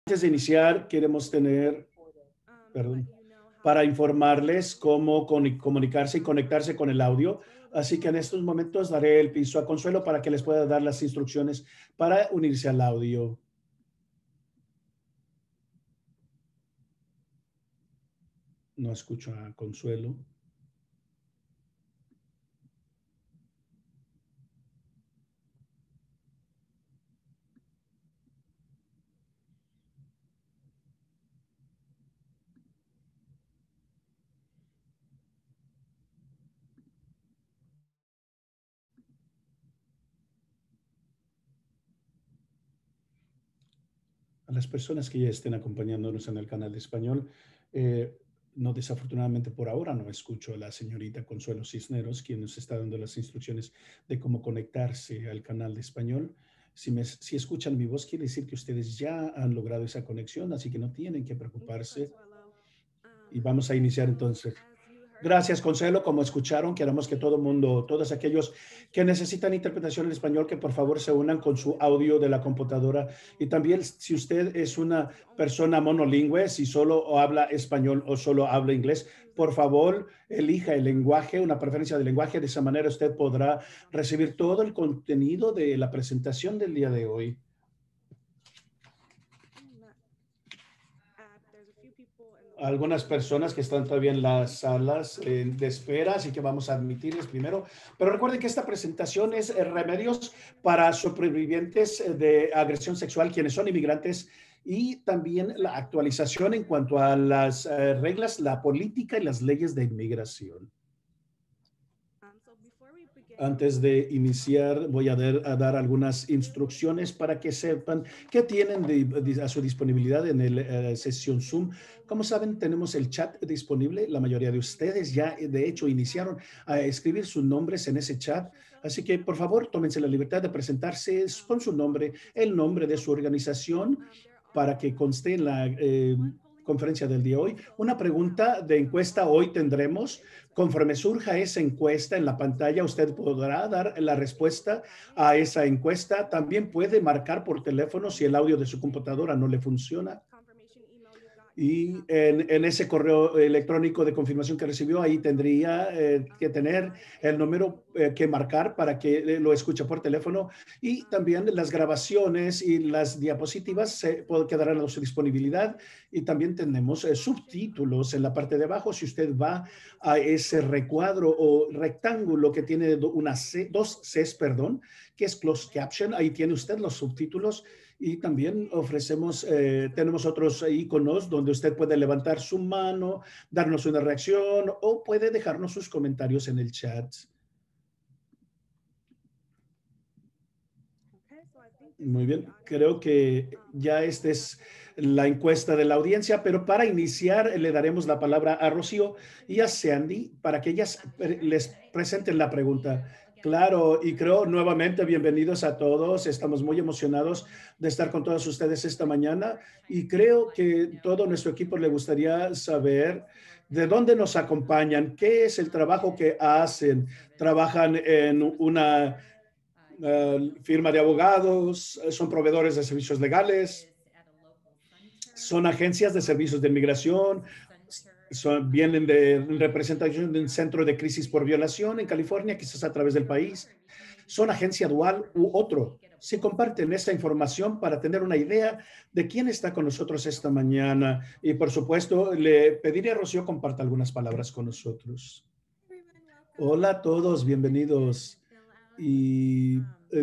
Antes de iniciar, queremos tener, perdón, para informarles cómo comunicarse y conectarse con el audio. Así que en estos momentos daré el piso a Consuelo para que les pueda dar las instrucciones para unirse al audio. No escucho a Consuelo. A las personas que ya estén acompañándonos en el canal de español, no, desafortunadamente por ahora no escucho a la señorita Consuelo Cisneros, quien nos está dando las instrucciones de cómo conectarse al canal de español. Si escuchan mi voz, quiere decir que ustedes ya han logrado esa conexión, así que no tienen que preocuparse. Y vamos a iniciar entonces. Gracias, Consuelo. Como escucharon, queremos que todo el mundo, todos aquellos que necesitan interpretación en español, que por favor se unan con su audio de la computadora. Y también, si usted es una persona monolingüe, si solo habla español o solo habla inglés, por favor, elija el lenguaje, una preferencia de lenguaje. De esa manera usted podrá recibir todo el contenido de la presentación del día de hoy. Algunas personas que están todavía en las salas de espera, así que vamos a admitirles primero. Pero recuerden que esta presentación es remedios para sobrevivientes de agresión sexual, quienes son inmigrantes, y también la actualización en cuanto a las reglas, la política y las leyes de inmigración. Antes de iniciar, voy a dar algunas instrucciones para que sepan qué tienen a su disponibilidad en la sesión Zoom. Como saben, tenemos el chat disponible. La mayoría de ustedes ya, de hecho, iniciaron a escribir sus nombres en ese chat. Así que, por favor, tómense la libertad de presentarse con su nombre, el nombre de su organización, para que conste en la conferencia del día de hoy. Una pregunta de encuesta hoy tendremos. Conforme surja esa encuesta en la pantalla, usted podrá dar la respuesta a esa encuesta. También puede marcar por teléfono si el audio de su computadora no le funciona. Y en ese correo electrónico de confirmación que recibió, ahí tendría que tener el número que marcar para que lo escuche por teléfono. Y también las grabaciones y las diapositivas quedarán a su disponibilidad. Y también tenemos subtítulos en la parte de abajo. Si usted va a ese recuadro o rectángulo que tiene dos Cs, perdón, que es closed caption, ahí tiene usted los subtítulos. Y también tenemos otros iconos donde usted puede levantar su mano, darnos una reacción o puede dejarnos sus comentarios en el chat. Muy bien, creo que ya esta es la encuesta de la audiencia, pero para iniciar le daremos la palabra a Rocío y a Sandy para que ellas les presenten la pregunta. Claro, y creo nuevamente bienvenidos a todos. Estamos muy emocionados de estar con todos ustedes esta mañana y creo que todo nuestro equipo le gustaría saber de dónde nos acompañan, qué es el trabajo que hacen. ¿Trabajan en una firma de abogados, son proveedores de servicios legales, son agencias de servicios de inmigración, vienen de representación de un centro de crisis por violación en California, quizás a través del país, son agencia dual u otro? Si comparten esta información para tener una idea de quién está con nosotros esta mañana. Y por supuesto, le pediré a Rocío comparta algunas palabras con nosotros. Hola a todos, bienvenidos. Y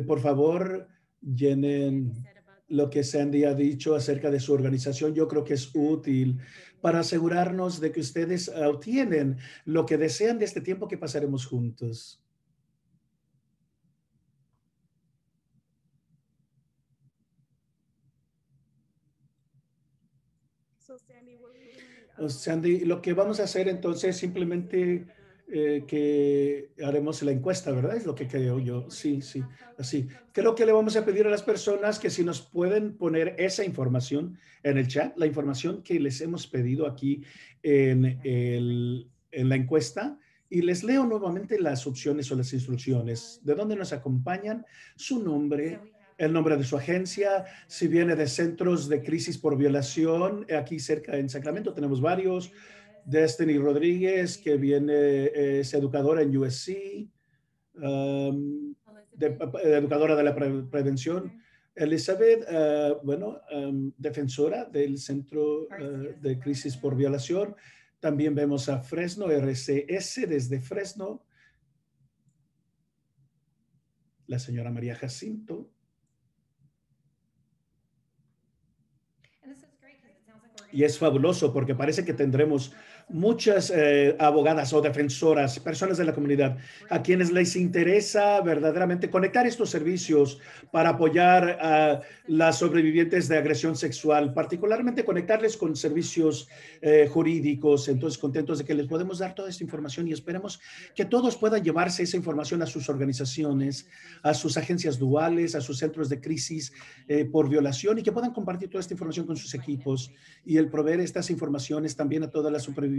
por favor, llenen lo que Sandy ha dicho acerca de su organización. Yo creo que es útil para asegurarnos de que ustedes obtienen lo que desean de este tiempo que pasaremos juntos. Sandy, lo que vamos a hacer entonces simplemente que haremos la encuesta, ¿verdad? Es lo que creo yo. Sí, sí, así. Creo que le vamos a pedir a las personas que si nos pueden poner esa información en el chat, la información que les hemos pedido aquí en la encuesta, y les leo nuevamente las opciones o las instrucciones. ¿De dónde nos acompañan? Su nombre, el nombre de su agencia, si viene de centros de crisis por violación. Aquí cerca en Sacramento tenemos varios. Destiny Rodríguez, que viene, es educadora en USC, educadora de la prevención. Elizabeth, bueno, defensora del Centro de Crisis por Violación. También vemos a Fresno, RCS desde Fresno. La señora María Jacinto. Y es fabuloso porque parece que tendremos muchas abogadas o defensoras, personas de la comunidad, a quienes les interesa verdaderamente conectar estos servicios para apoyar a las sobrevivientes de agresión sexual, particularmente conectarles con servicios jurídicos. Entonces, contentos de que les podemos dar toda esta información y esperemos que todos puedan llevarse esa información a sus organizaciones, a sus agencias duales, a sus centros de crisis por violación y que puedan compartir toda esta información con sus equipos y el proveer estas informaciones también a todas las supervivientes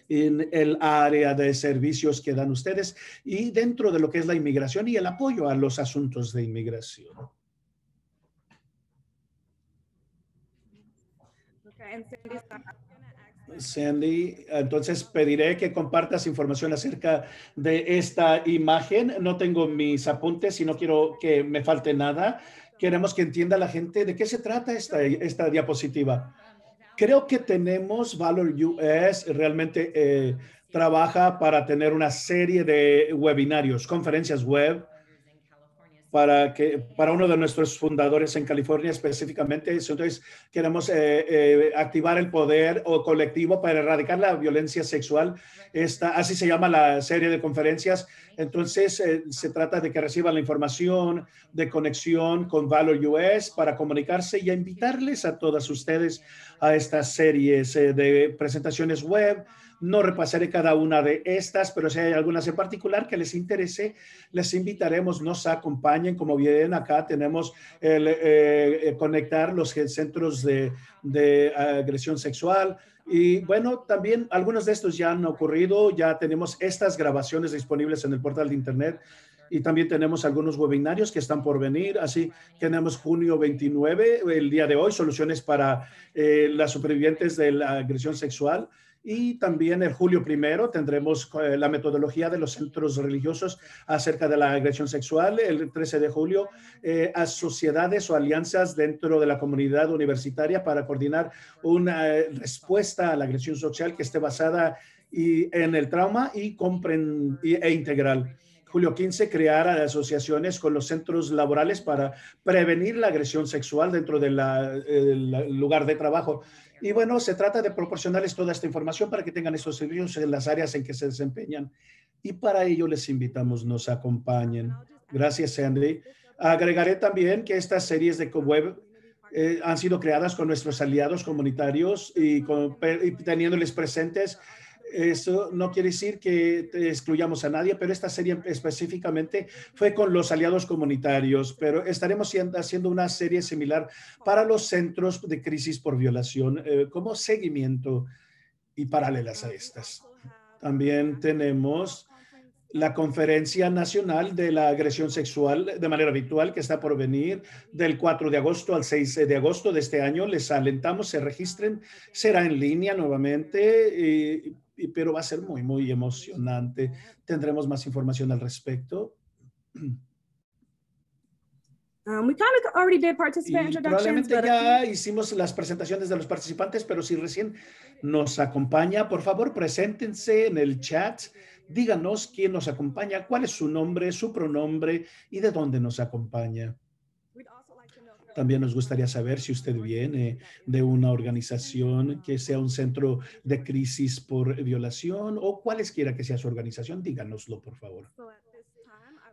en el área de servicios que dan ustedes y dentro de lo que es la inmigración y el apoyo a los asuntos de inmigración. Sandy, entonces pediré que compartas información acerca de esta imagen. No tengo mis apuntes y no quiero que me falte nada. Queremos que entienda la gente de qué se trata esta diapositiva. Creo que tenemos Valor US, realmente trabaja para tener una serie de webinarios, conferencias web, para uno de nuestros fundadores en California específicamente. Entonces, queremos activar el poder o colectivo para erradicar la violencia sexual. Así se llama la serie de conferencias. Entonces, se trata de que reciban la información de conexión con Valor US para comunicarse y a invitarles a todas ustedes a estas series de presentaciones web. No repasaré cada una de estas, pero si hay algunas en particular que les interese, les invitaremos, nos acompañen. Como bien acá tenemos el conectar los centros de agresión sexual. Y bueno, también algunos de estos ya han ocurrido, ya tenemos estas grabaciones disponibles en el portal de internet y también tenemos algunos webinarios que están por venir. Así tenemos junio 29, el día de hoy, soluciones para las supervivientes de la agresión sexual. Y también el julio 1 tendremos la metodología de los centros religiosos acerca de la agresión sexual. El 13 de julio, a sociedades o alianzas dentro de la comunidad universitaria para coordinar una respuesta a la agresión social que esté basada en el trauma e integral. Julio 15, crear asociaciones con los centros laborales para prevenir la agresión sexual dentro del lugar de trabajo. Y bueno, se trata de proporcionarles toda esta información para que tengan estos servicios en las áreas en que se desempeñan. Y para ello les invitamos, nos acompañen. Gracias, Sandy. Agregaré también que estas series de web han sido creadas con nuestros aliados comunitarios y teniéndoles presentes. Eso no quiere decir que excluyamos a nadie, pero esta serie específicamente fue con los aliados comunitarios, pero estaremos haciendo una serie similar para los centros de crisis por violación como seguimiento y paralelas a estas. También tenemos la Conferencia Nacional de la Agresión Sexual de manera virtual que está por venir del 4 de agosto al 6 de agosto de este año. Les alentamos, se registren, será en línea nuevamente, pero va a ser muy, muy emocionante. Tendremos más información al respecto. We kind of already did participant introductions. Probablemente ya hicimos las presentaciones de los participantes, pero si recién nos acompaña, por favor, preséntense en el chat. Díganos quién nos acompaña, cuál es su nombre, su pronombre y de dónde nos acompaña. También nos gustaría saber si usted viene de una organización que sea un centro de crisis por violación o cualesquiera que sea su organización. Díganoslo, por favor.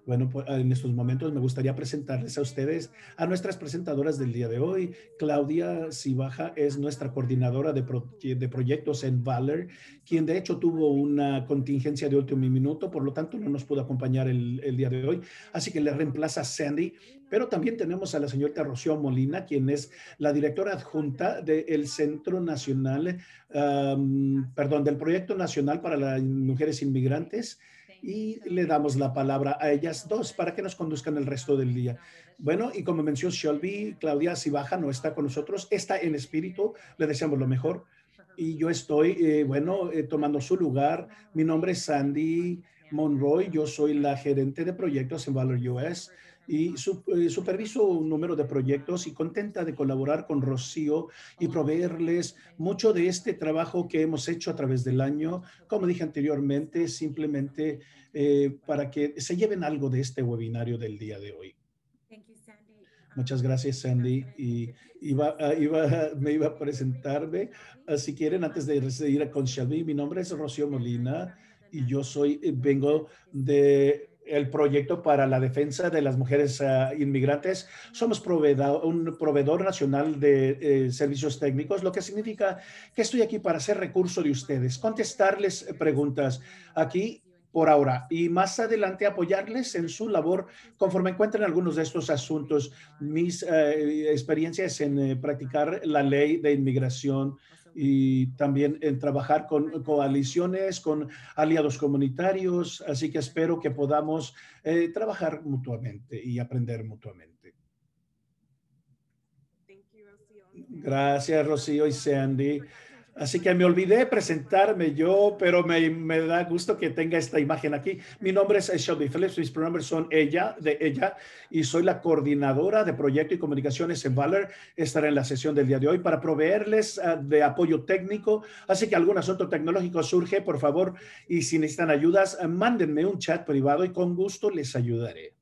Bueno, en estos momentos me gustaría presentarles a ustedes a nuestras presentadoras del día de hoy. Claudia Cibaja es nuestra coordinadora de proyectos en Valor, quien de hecho tuvo una contingencia de último minuto, por lo tanto no nos pudo acompañar el día de hoy, así que le reemplaza Sandy. Pero también tenemos a la señorita Rocío Molina, quien es la directora adjunta del Centro Nacional, del Proyecto Nacional para las Mujeres Inmigrantes. y le damos la palabra a ellas dos para que nos conduzcan el resto del día. Bueno, y como mencionó Shelby, Claudia Cibaja no está con nosotros, está en espíritu, le deseamos lo mejor. Y yo estoy, tomando su lugar. Mi nombre es Sandy Monroy, yo soy la gerente de proyectos en Valor US y superviso un número de proyectos y contenta de colaborar con Rocío y proveerles mucho de este trabajo que hemos hecho a través del año. Como dije anteriormente, simplemente para que se lleven algo de este webinario del día de hoy. Muchas gracias, Sandy. Y me iba a presentarme. Si quieren, antes de ir con Shelby, mi nombre es Rocío Molina y yo vengo de el proyecto para la defensa de las mujeres inmigrantes. Somos un proveedor nacional de servicios técnicos, lo que significa que estoy aquí para ser recurso de ustedes, contestarles preguntas aquí por ahora y más adelante apoyarles en su labor conforme encuentren algunos de estos asuntos. Mis experiencias en practicar la ley de inmigración y también en trabajar con coaliciones, con aliados comunitarios. Así que espero que podamos trabajar mutuamente y aprender mutuamente. Gracias, Rocío y Sandy. Así que me olvidé presentarme yo, pero me da gusto que tenga esta imagen aquí. Mi nombre es Shelby Phillips, mis pronombres son ella, y soy la coordinadora de proyecto y comunicaciones en Valor. Estaré en la sesión del día de hoy para proveerles de apoyo técnico. Así que algún asunto tecnológico surge, por favor, y si necesitan ayudas, mándenme un chat privado y con gusto les ayudaré.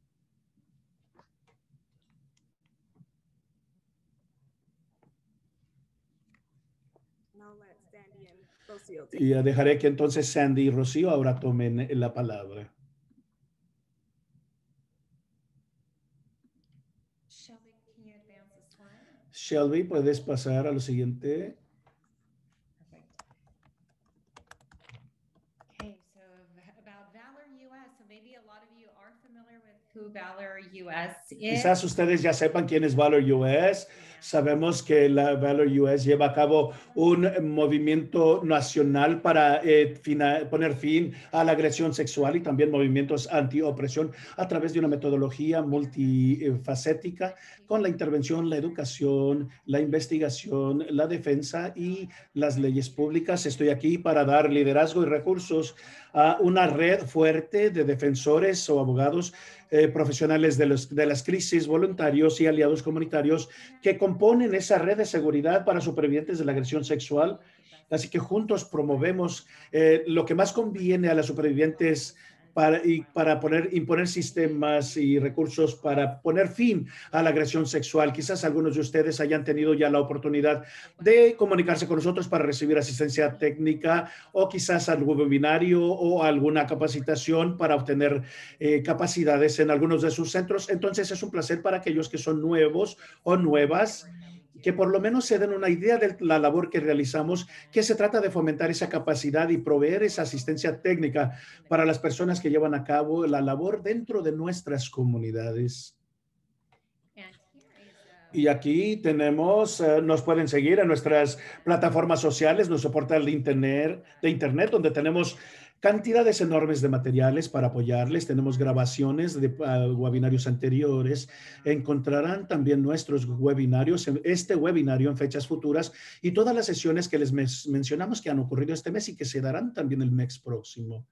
Y dejaré que entonces Sandy y Rocío ahora tomen la palabra. Shelby, ¿puedes pasar a lo siguiente? Okay, so about Valor US, so maybe a lot of you are familiar with who Valor US is. Quizás ustedes ya sepan quién es Valor US. Sabemos que la Valor US lleva a cabo un movimiento nacional para poner fin a la agresión sexual y también movimientos antiopresión a través de una metodología multifacética con la intervención, la educación, la investigación, la defensa y las leyes públicas. Estoy aquí para dar liderazgo y recursos a una red fuerte de defensores o abogados profesionales de las crisis, voluntarios y aliados comunitarios que componen esa red de seguridad para supervivientes de la agresión sexual. Así que juntos promovemos lo que más conviene a las supervivientes para imponer sistemas y recursos para poner fin a la agresión sexual. Quizás algunos de ustedes hayan tenido ya la oportunidad de comunicarse con nosotros para recibir asistencia técnica o quizás algún webinario o alguna capacitación para obtener capacidades en algunos de sus centros. Entonces es un placer para aquellos que son nuevos o nuevas que por lo menos se den una idea de la labor que realizamos, que se trata de fomentar esa capacidad y proveer esa asistencia técnica para las personas que llevan a cabo la labor dentro de nuestras comunidades. Y aquí tenemos, nos pueden seguir en nuestras plataformas sociales, nuestro portal de internet, donde tenemos cantidades enormes de materiales para apoyarles. Tenemos grabaciones de webinarios anteriores. Encontrarán también nuestros webinarios, este webinario en fechas futuras y todas las sesiones que les mencionamos que han ocurrido este mes y que se darán también el mes próximo.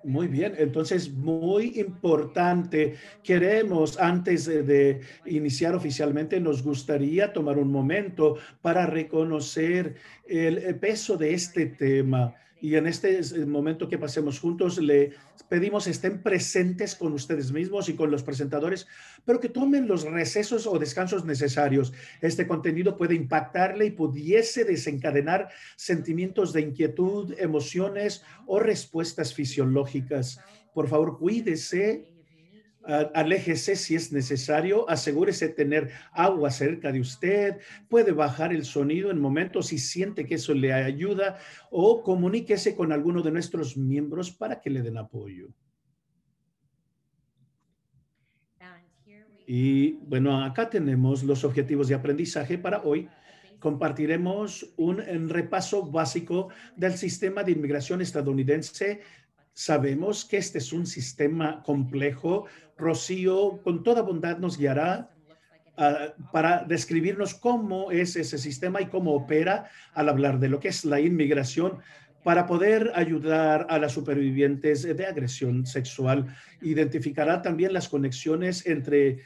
Muy bien, entonces muy importante, queremos antes de iniciar oficialmente, nos gustaría tomar un momento para reconocer el peso de este tema y en este momento que pasemos juntos le pedimos estén presentes con ustedes mismos y con los presentadores, pero que tomen los recesos o descansos necesarios. Este contenido puede impactarle y pudiese desencadenar sentimientos de inquietud, emociones o respuestas fisiológicas. Por favor, cuídese, aléjese si es necesario, asegúrese de tener agua cerca de usted, puede bajar el sonido en momentos si siente que eso le ayuda o comuníquese con alguno de nuestros miembros para que le den apoyo. Y bueno, acá tenemos los objetivos de aprendizaje para hoy. compartiremos un repaso básico del sistema de inmigración estadounidense. Sabemos que este es un sistema complejo. Rocío, con toda bondad, nos guiará para describirnos cómo es ese sistema y cómo opera al hablar de lo que es la inmigración para poder ayudar a las supervivientes de agresión sexual. Identificará también las conexiones entre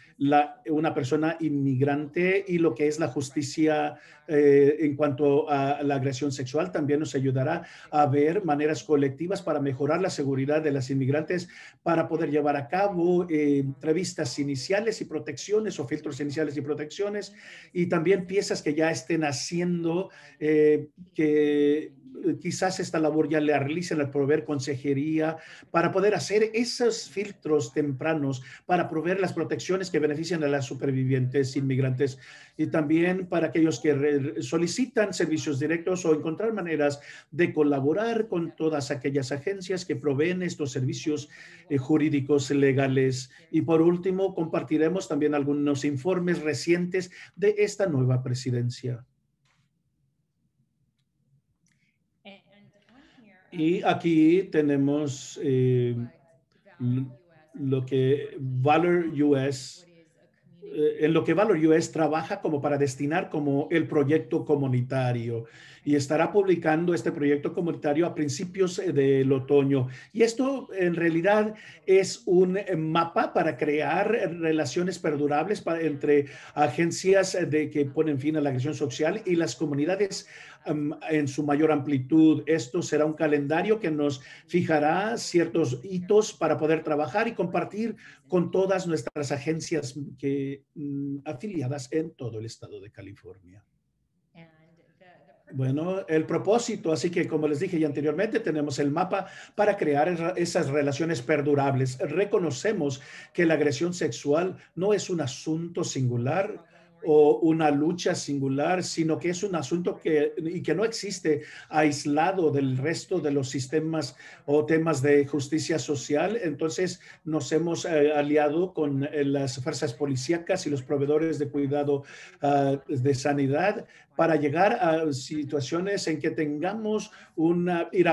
una persona inmigrante y lo que es la justicia en cuanto a la agresión sexual. También nos ayudará a ver maneras colectivas para mejorar la seguridad de las inmigrantes, para poder llevar a cabo entrevistas iniciales y protecciones o filtros iniciales y protecciones, y también piezas que ya estén haciendo que quizás esta labor ya la realicen al proveer consejería para poder hacer esos filtros tempranos, para proveer las protecciones que benefician a las supervivientes inmigrantes, y también para aquellos que solicitan servicios directos o encontrar maneras de colaborar con todas aquellas agencias que proveen estos servicios jurídicos legales. Y por último, compartiremos también algunos informes recientes de esta nueva presidencia. Y aquí tenemos lo que Valor US, en lo que Valor US trabaja como para destinar como el proyecto comunitario, y estará publicando este proyecto comunitario a principios del otoño. Y esto en realidad es un mapa para crear relaciones perdurables entre agencias que ponen fin a la agresión social y las comunidades en su mayor amplitud. Esto será un calendario que nos fijará ciertos hitos para poder trabajar y compartir con todas nuestras agencias afiliadas en todo el estado de California. Bueno, el propósito, así que como les dije ya anteriormente, tenemos el mapa para crear esas relaciones perdurables. Reconocemos que la agresión sexual no es un asunto singular o una lucha singular, sino que es un asunto que no existe aislado del resto de los sistemas o temas de justicia social. Entonces nos hemos aliado con las fuerzas policíacas y los proveedores de cuidado de sanidad para llegar a situaciones en que tengamos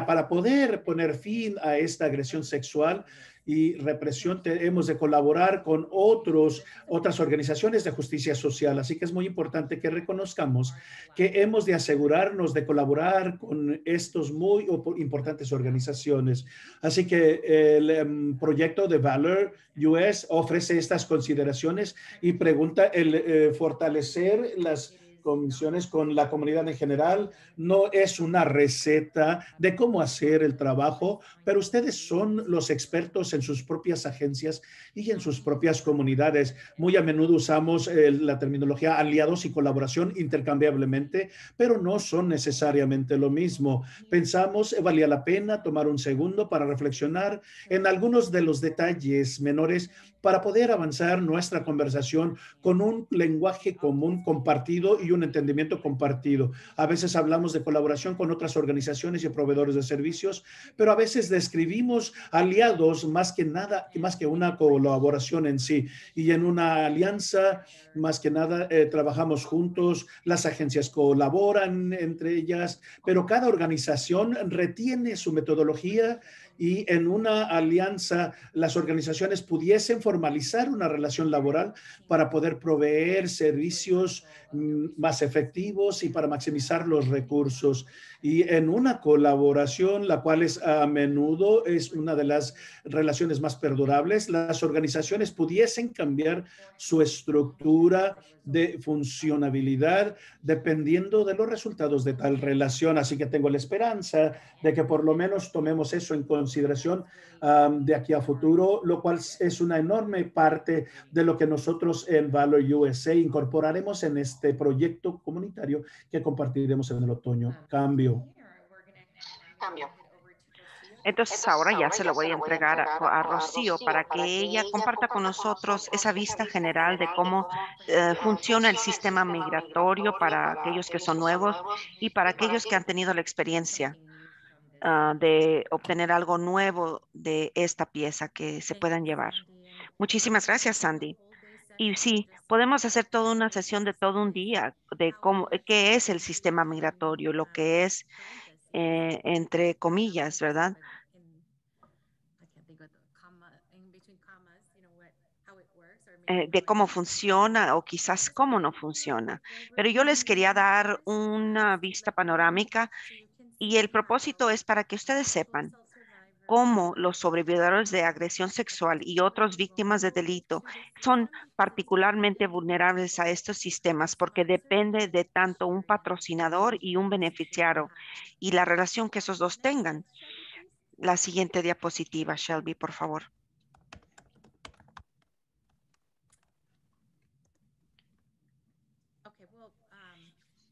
para poder poner fin a esta agresión sexual y represión. Hemos de colaborar con otras organizaciones de justicia social. Así que es muy importante que reconozcamos que hemos de asegurarnos de colaborar con estos muy importantes organizaciones. Así que el proyecto de Valor US ofrece estas consideraciones y pregunta el fortalecer las comisiones con la comunidad en general. No es una receta de cómo hacer el trabajo, pero ustedes son los expertos en sus propias agencias y en sus propias comunidades. Muy a menudo usamos la terminología aliados y colaboración intercambiablemente, pero no son necesariamente lo mismo. Pensamos valía la pena tomar un segundo para reflexionar en algunos de los detalles menores para poder avanzar nuestra conversación con un lenguaje común compartido y un entendimiento compartido. A veces hablamos de colaboración con otras organizaciones y proveedores de servicios, pero a veces describimos aliados más que una colaboración en sí. Y en una alianza, más que nada, trabajamos juntos, las agencias colaboran entre ellas, pero cada organización retiene su metodología, y en una alianza las organizaciones pudiesen formalizar una relación laboral para poder proveer servicios más efectivos y para maximizar los recursos. Y en una colaboración, la cual a menudo es una de las relaciones más perdurables, las organizaciones pudiesen cambiar su estructura de funcionabilidad dependiendo de los resultados de tal relación. Así que tengo la esperanza de que por lo menos tomemos eso en consideración de aquí a futuro, lo cual es una enorme parte de lo que nosotros en Valor USA incorporaremos en este proyecto comunitario que compartiremos en el otoño. Cambio. Entonces ahora ya se lo voy a entregar a Rocío para que ella comparta con nosotros esa vista general de cómo funciona el sistema migratorio para aquellos que son nuevos y para aquellos que han tenido la experiencia de obtener algo nuevo de esta pieza que se puedan llevar. Muchísimas gracias, Sandy. Y sí, podemos hacer toda una sesión de todo un día de cómo, qué es el sistema migratorio, lo que es, entre comillas, ¿verdad? De cómo funciona o quizás cómo no funciona. Pero yo les quería dar una vista panorámica y el propósito es para que ustedes sepan cómo los sobrevividores de agresión sexual y otras víctimas de delito son particularmente vulnerables a estos sistemas porque depende de tanto un patrocinador y un beneficiario y la relación que esos dos tengan. La siguiente diapositiva, Shelby, por favor.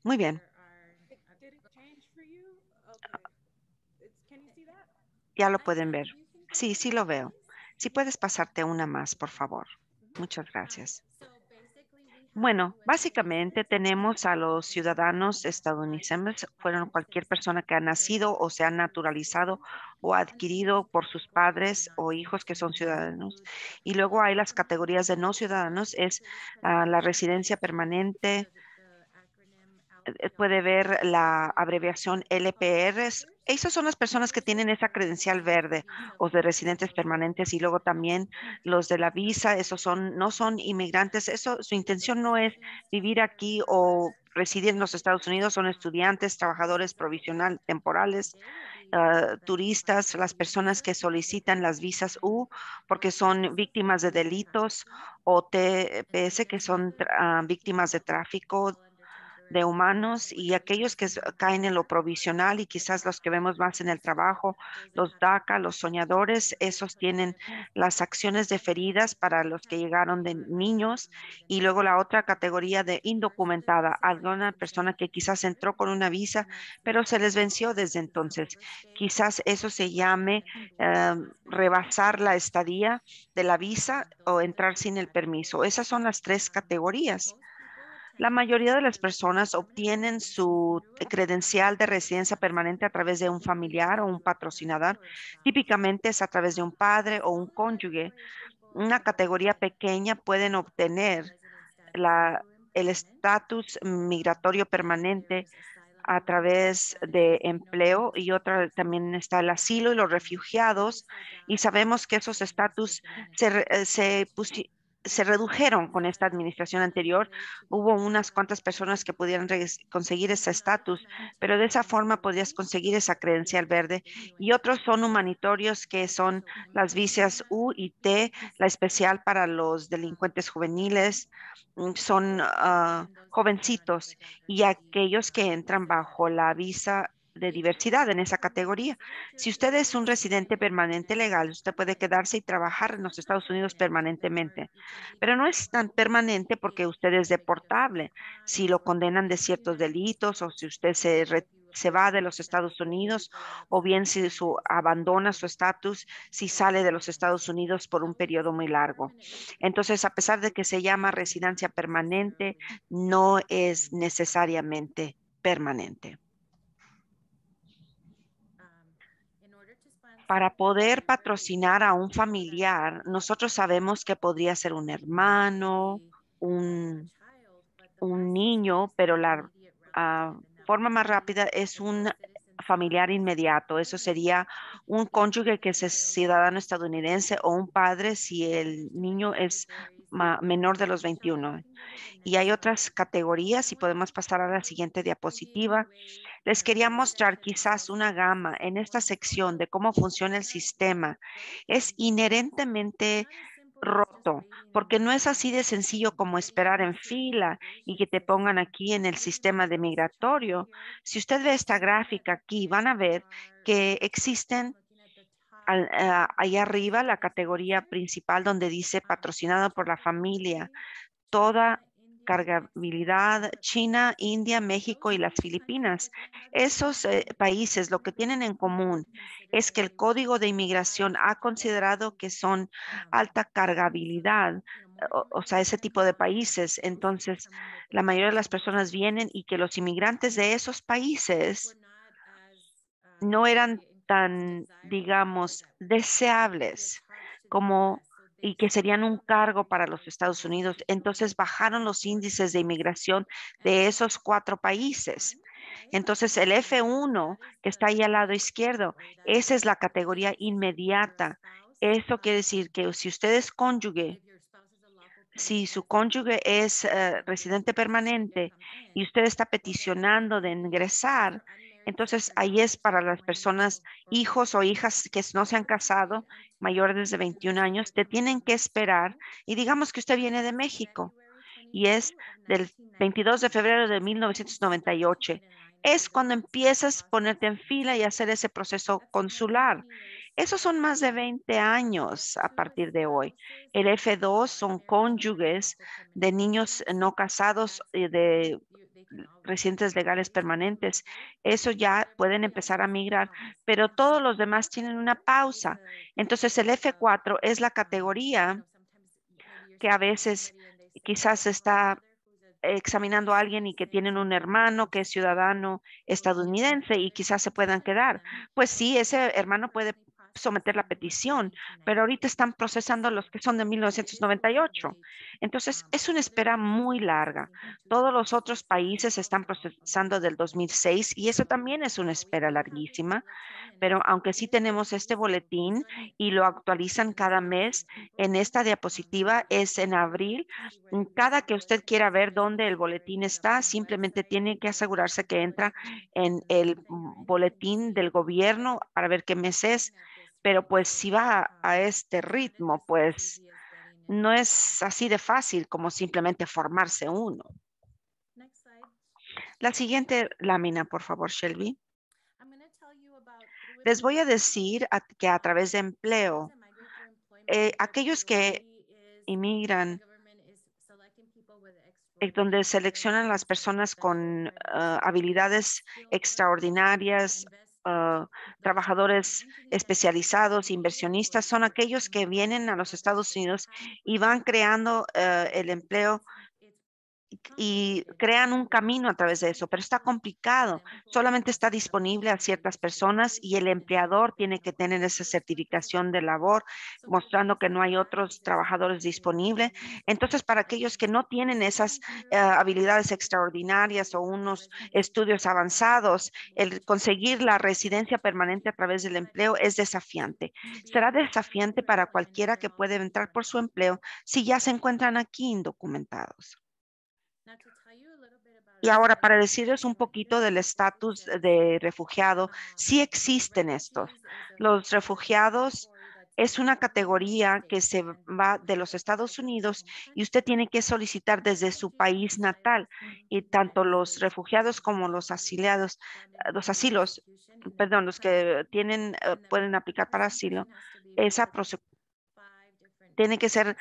Muy bien. Ya lo pueden ver. Sí, sí lo veo. Si puedes pasarte una más, por favor. Muchas gracias. Bueno, básicamente tenemos a los ciudadanos estadounidenses, fueron cualquier persona que ha nacido o se ha naturalizado o adquirido por sus padres o hijos que son ciudadanos. Y luego hay las categorías de no ciudadanos, es la residencia permanente, puede ver la abreviación LPR. Esas son las personas que tienen esa credencial verde o de residentes permanentes y luego también los de la visa, esos son, no son inmigrantes, eso, su intención no es vivir aquí o residir en los Estados Unidos, son estudiantes, trabajadores provisional, temporales, turistas, las personas que solicitan las visas U porque son víctimas de delitos o TPS que son víctimas de tráfico de humanos y aquellos que caen en lo provisional y quizás los que vemos más en el trabajo, los DACA, los soñadores, esos tienen las acciones deferidas para los que llegaron de niños y luego la otra categoría de indocumentada, alguna persona que quizás entró con una visa, pero se les venció desde entonces. Quizás eso se llame rebasar la estadía de la visa o entrar sin el permiso. Esas son las tres categorías. La mayoría de las personas obtienen su credencial de residencia permanente a través de un familiar o un patrocinador. Típicamente es a través de un padre o un cónyuge. Una categoría pequeña pueden obtener el estatus migratorio permanente a través de empleo y otra también está el asilo y los refugiados y sabemos que esos estatus se redujeron con esta administración anterior. Hubo unas cuantas personas que pudieran conseguir ese estatus, pero de esa forma podías conseguir esa credencial verde y otros son humanitarios que son las visas U y T, la especial para los delincuentes juveniles, son jovencitos y aquellos que entran bajo la visa de diversidad en esa categoría. Si usted es un residente permanente legal, usted puede quedarse y trabajar en los Estados Unidos permanentemente, pero no es tan permanente porque usted es deportable. Si lo condenan de ciertos delitos o si usted se va de los Estados Unidos o bien si abandona su estatus, si sale de los Estados Unidos por un periodo muy largo. Entonces, a pesar de que se llama residencia permanente, no es necesariamente permanente. Para poder patrocinar a un familiar, nosotros sabemos que podría ser un hermano, un, un niño, pero la forma más rápida es un familiar inmediato. Eso sería un cónyuge que es ciudadano estadounidense o un padre si el niño es menor de los 21. Y hay otras categorías y podemos pasar a la siguiente diapositiva. Les quería mostrar quizás una gama en esta sección de cómo funciona el sistema. Es inherentemente roto, porque no es así de sencillo como esperar en fila y que te pongan aquí en el sistema de migratorio. Si usted ve esta gráfica aquí, van a ver que existen ahí arriba la categoría principal donde dice patrocinado por la familia, toda cargabilidad, China, India, México y las Filipinas. Esos países lo que tienen en común es que el Código de Inmigración ha considerado que son alta cargabilidad, o sea, ese tipo de países. Entonces, la mayoría de las personas vienen y que los inmigrantes de esos países no eran tan, digamos, deseables como y que serían un cargo para los Estados Unidos. Entonces bajaron los índices de inmigración de esos 4 países. Entonces el F1 que está ahí al lado izquierdo, esa es la categoría inmediata. Eso quiere decir que si usted es cónyuge, si su cónyuge es residente permanente y usted está peticionando de ingresar, entonces ahí es para las personas, hijos o hijas que no se han casado, mayores de 21 años, te tienen que esperar. Y digamos que usted viene de México y es del 22 de febrero de 1998. Es cuando empiezas a ponerte en fila y hacer ese proceso consular. Esos son más de 20 años a partir de hoy. El F2 son cónyuges de niños no casados de residentes legales permanentes. Eso ya pueden empezar a migrar, pero todos los demás tienen una pausa. Entonces el F4 es la categoría que a veces quizás está examinando a alguien y que tienen un hermano que es ciudadano estadounidense y quizás se puedan quedar. Pues sí, ese hermano puede someter la petición, pero ahorita están procesando los que son de 1998. Entonces, es una espera muy larga. Todos los otros países están procesando del 2006 y eso también es una espera larguísima, pero aunque sí tenemos este boletín y lo actualizan cada mes, en esta diapositiva es en abril. Cada que usted quiera ver dónde el boletín está, simplemente tiene que asegurarse que entra en el boletín del gobierno para ver qué mes es. Pero pues si va a este ritmo, pues no es así de fácil como simplemente formarse uno. La siguiente lámina, por favor, Shelby. Les voy a decir que a través de empleo, aquellos que inmigran, donde seleccionan las personas con habilidades extraordinarias, trabajadores especializados, inversionistas, son aquellos que vienen a los Estados Unidos y van creando el empleo y crean un camino a través de eso, pero está complicado. Solamente está disponible a ciertas personas y el empleador tiene que tener esa certificación de labor, mostrando que no hay otros trabajadores disponibles. Entonces, para aquellos que no tienen esas habilidades extraordinarias o unos estudios avanzados, el conseguir la residencia permanente a través del empleo es desafiante. Será desafiante para cualquiera que puede entrar por su empleo si ya se encuentran aquí indocumentados. Y ahora, para decirles un poquito del estatus de refugiado, sí existen estos. Los refugiados es una categoría que se va de los Estados Unidos y usted tiene que solicitar desde su país natal. Y tanto los refugiados como los asilados, los que tienen, pueden aplicar para asilo, tiene que ser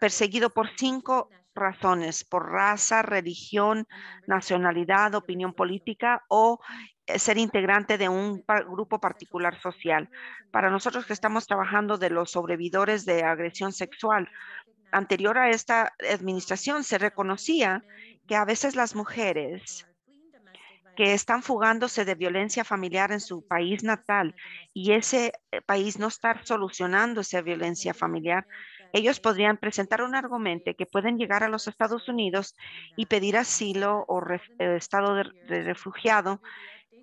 perseguido por 5 razones: por raza, religión, nacionalidad, opinión política o ser integrante de un grupo particular social. Para nosotros que estamos trabajando de los sobrevividores de agresión sexual, anterior a esta administración se reconocía que a veces las mujeres que están fugándose de violencia familiar en su país natal y ese país no está solucionando esa violencia familiar, ellos podrían presentar un argumento que pueden llegar a los Estados Unidos y pedir asilo o estado de refugiado.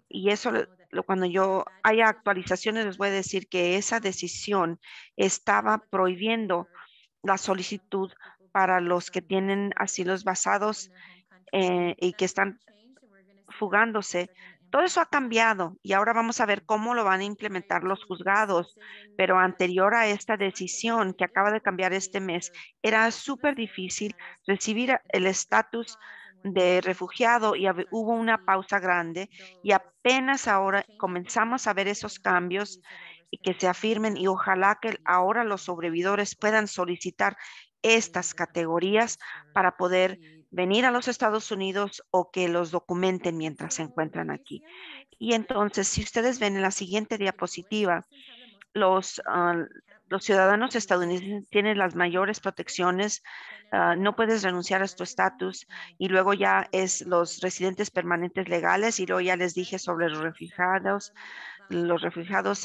Y eso, cuando yo haya actualizaciones, les voy a decir que esa decisión estaba prohibiendo la solicitud para los que tienen asilos basados y que están fugándose. Todo eso ha cambiado y ahora vamos a ver cómo lo van a implementar los juzgados. Pero anterior a esta decisión que acaba de cambiar este mes, era súper difícil recibir el estatus de refugiado y hubo una pausa grande y apenas ahora comenzamos a ver esos cambios y que se afirmen y ojalá que ahora los sobrevividores puedan solicitar estas categorías para poder venir a los Estados Unidos o que los documenten mientras se encuentran aquí. Y entonces, si ustedes ven en la siguiente diapositiva, los, los ciudadanos estadounidenses tienen las mayores protecciones. No puedes renunciar a tu estatus y luego ya es los residentes permanentes legales y luego ya les dije sobre los refugiados,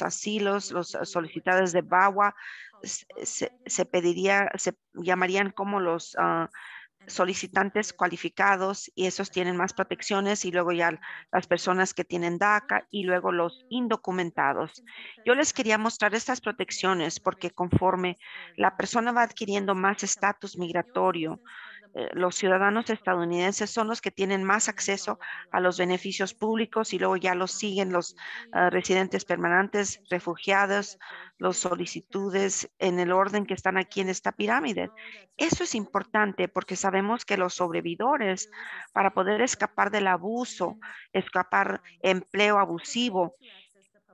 asilos, los solicitantes de VAWA, se pediría, se llamarían como los solicitantes cualificados, y esos tienen más protecciones, y luego ya las personas que tienen DACA, y luego los indocumentados. Yo les quería mostrar estas protecciones porque conforme la persona va adquiriendo más estatus migratorio, los ciudadanos estadounidenses son los que tienen más acceso a los beneficios públicos, y luego ya los siguen los residentes permanentes, refugiados, los solicitudes en el orden que están aquí en esta pirámide. Eso es importante porque sabemos que los sobrevividores, para poder escapar del abuso, escapar empleo abusivo,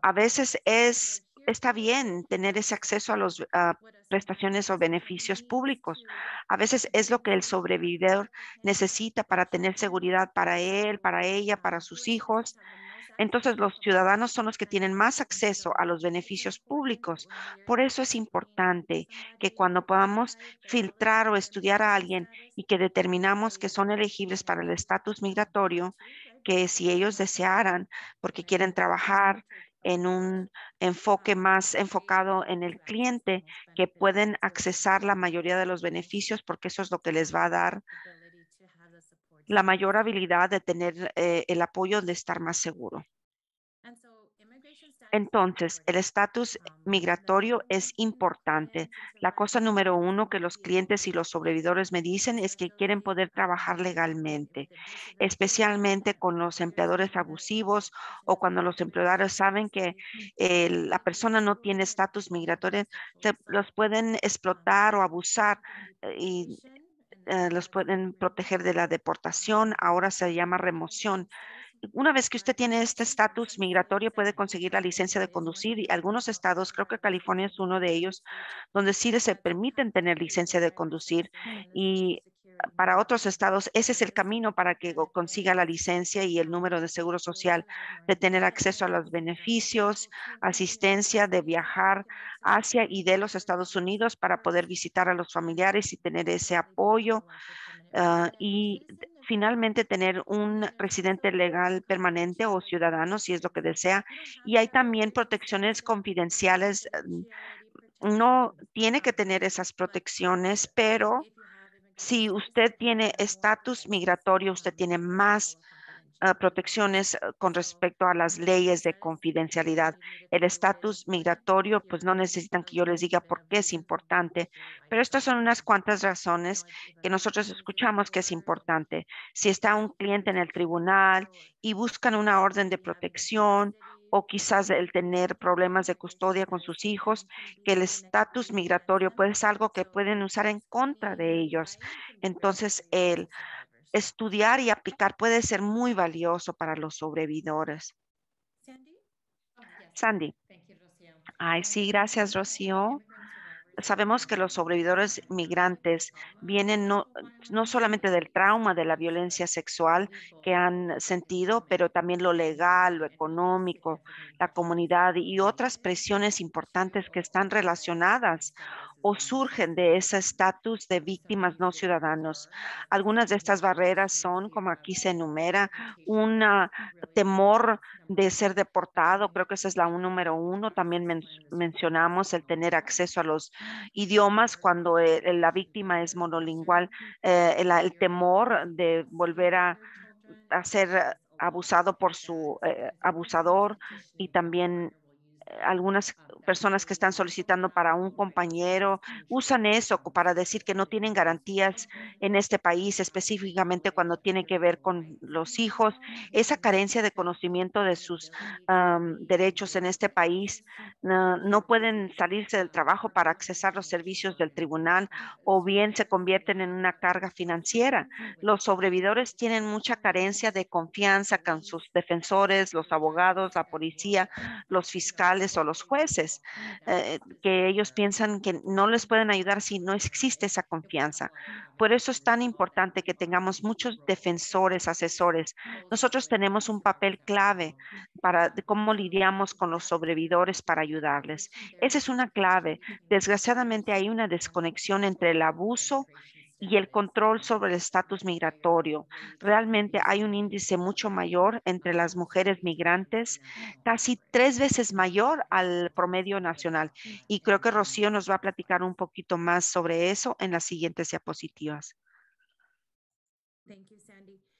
a veces está bien tener ese acceso a los prestaciones o beneficios públicos. A veces es lo que el sobrevividor necesita para tener seguridad para él, para ella, para sus hijos. Entonces, los ciudadanos son los que tienen más acceso a los beneficios públicos. Por eso es importante que cuando podamos filtrar o estudiar a alguien y que determinamos que son elegibles para el estatus migratorio, que si ellos desearan, porque quieren trabajar en un enfoque más enfocado en el cliente, que pueden accesar la mayoría de los beneficios, porque eso es lo que les va a dar la mayor habilidad de tener el apoyo de estar más seguro. Entonces, el estatus migratorio es importante. La cosa número uno que los clientes y los sobrevividores me dicen es que quieren poder trabajar legalmente, especialmente con los empleadores abusivos o cuando los empleadores saben que la persona no tiene estatus migratorio, los pueden explotar o abusar y los pueden proteger de la deportación. Ahora se llama remoción. Una vez que usted tiene este estatus migratorio, puede conseguir la licencia de conducir, y algunos estados, creo que California es uno de ellos, donde sí se permiten tener licencia de conducir, y para otros estados ese es el camino para que consiga la licencia y el número de seguro social, de tener acceso a los beneficios, asistencia de viajar hacia y de los Estados Unidos para poder visitar a los familiares y tener ese apoyo. Y finalmente tener un residente legal permanente o ciudadano, si es lo que desea. Y hay también protecciones confidenciales. No tiene que tener esas protecciones, pero si usted tiene estatus migratorio, usted tiene más protecciones con respecto a las leyes de confidencialidad. El estatus migratorio, pues no necesitan que yo les diga por qué es importante, pero estas son unas cuantas razones que nosotros escuchamos que es importante. Si está un cliente en el tribunal y buscan una orden de protección, o quizás el tener problemas de custodia con sus hijos, que el estatus migratorio puede ser algo que pueden usar en contra de ellos. Entonces, el estudiar y aplicar puede ser muy valioso para los sobrevividores. Sandy. Ay, sí, gracias, Rocío. Sabemos que los sobrevividores migrantes vienen no solamente del trauma de la violencia sexual que han sentido, pero también lo legal, lo económico, la comunidad y otras presiones importantes que están relacionadas o surgen de ese estatus de víctimas no ciudadanos. Algunas de estas barreras son, como aquí se enumera, un temor de ser deportado. Creo que esa es la número uno. También mencionamos el tener acceso a los idiomas cuando la víctima es monolingual, el temor de volver a ser abusado por su abusador, y también algunas personas que están solicitando para un compañero usan eso para decir que no tienen garantías en este país, específicamente cuando tiene que ver con los hijos. Esa carencia de conocimiento de sus derechos en este país, no pueden salirse del trabajo para accesar los servicios del tribunal, o bien se convierten en una carga financiera. Los sobrevividores tienen mucha carencia de confianza con sus defensores, los abogados, la policía, los fiscales o los jueces, que ellos piensan que no les pueden ayudar si no existe esa confianza. Por eso es tan importante que tengamos muchos defensores, asesores. Nosotros tenemos un papel clave para cómo lidiamos con los sobrevividores para ayudarles. Esa es una clave. Desgraciadamente hay una desconexión entre el abuso y el control sobre el estatus migratorio. Realmente hay un índice mucho mayor entre las mujeres migrantes, casi 3 veces mayor al promedio nacional. Y creo que Rocío nos va a platicar un poquito más sobre eso en las siguientes diapositivas.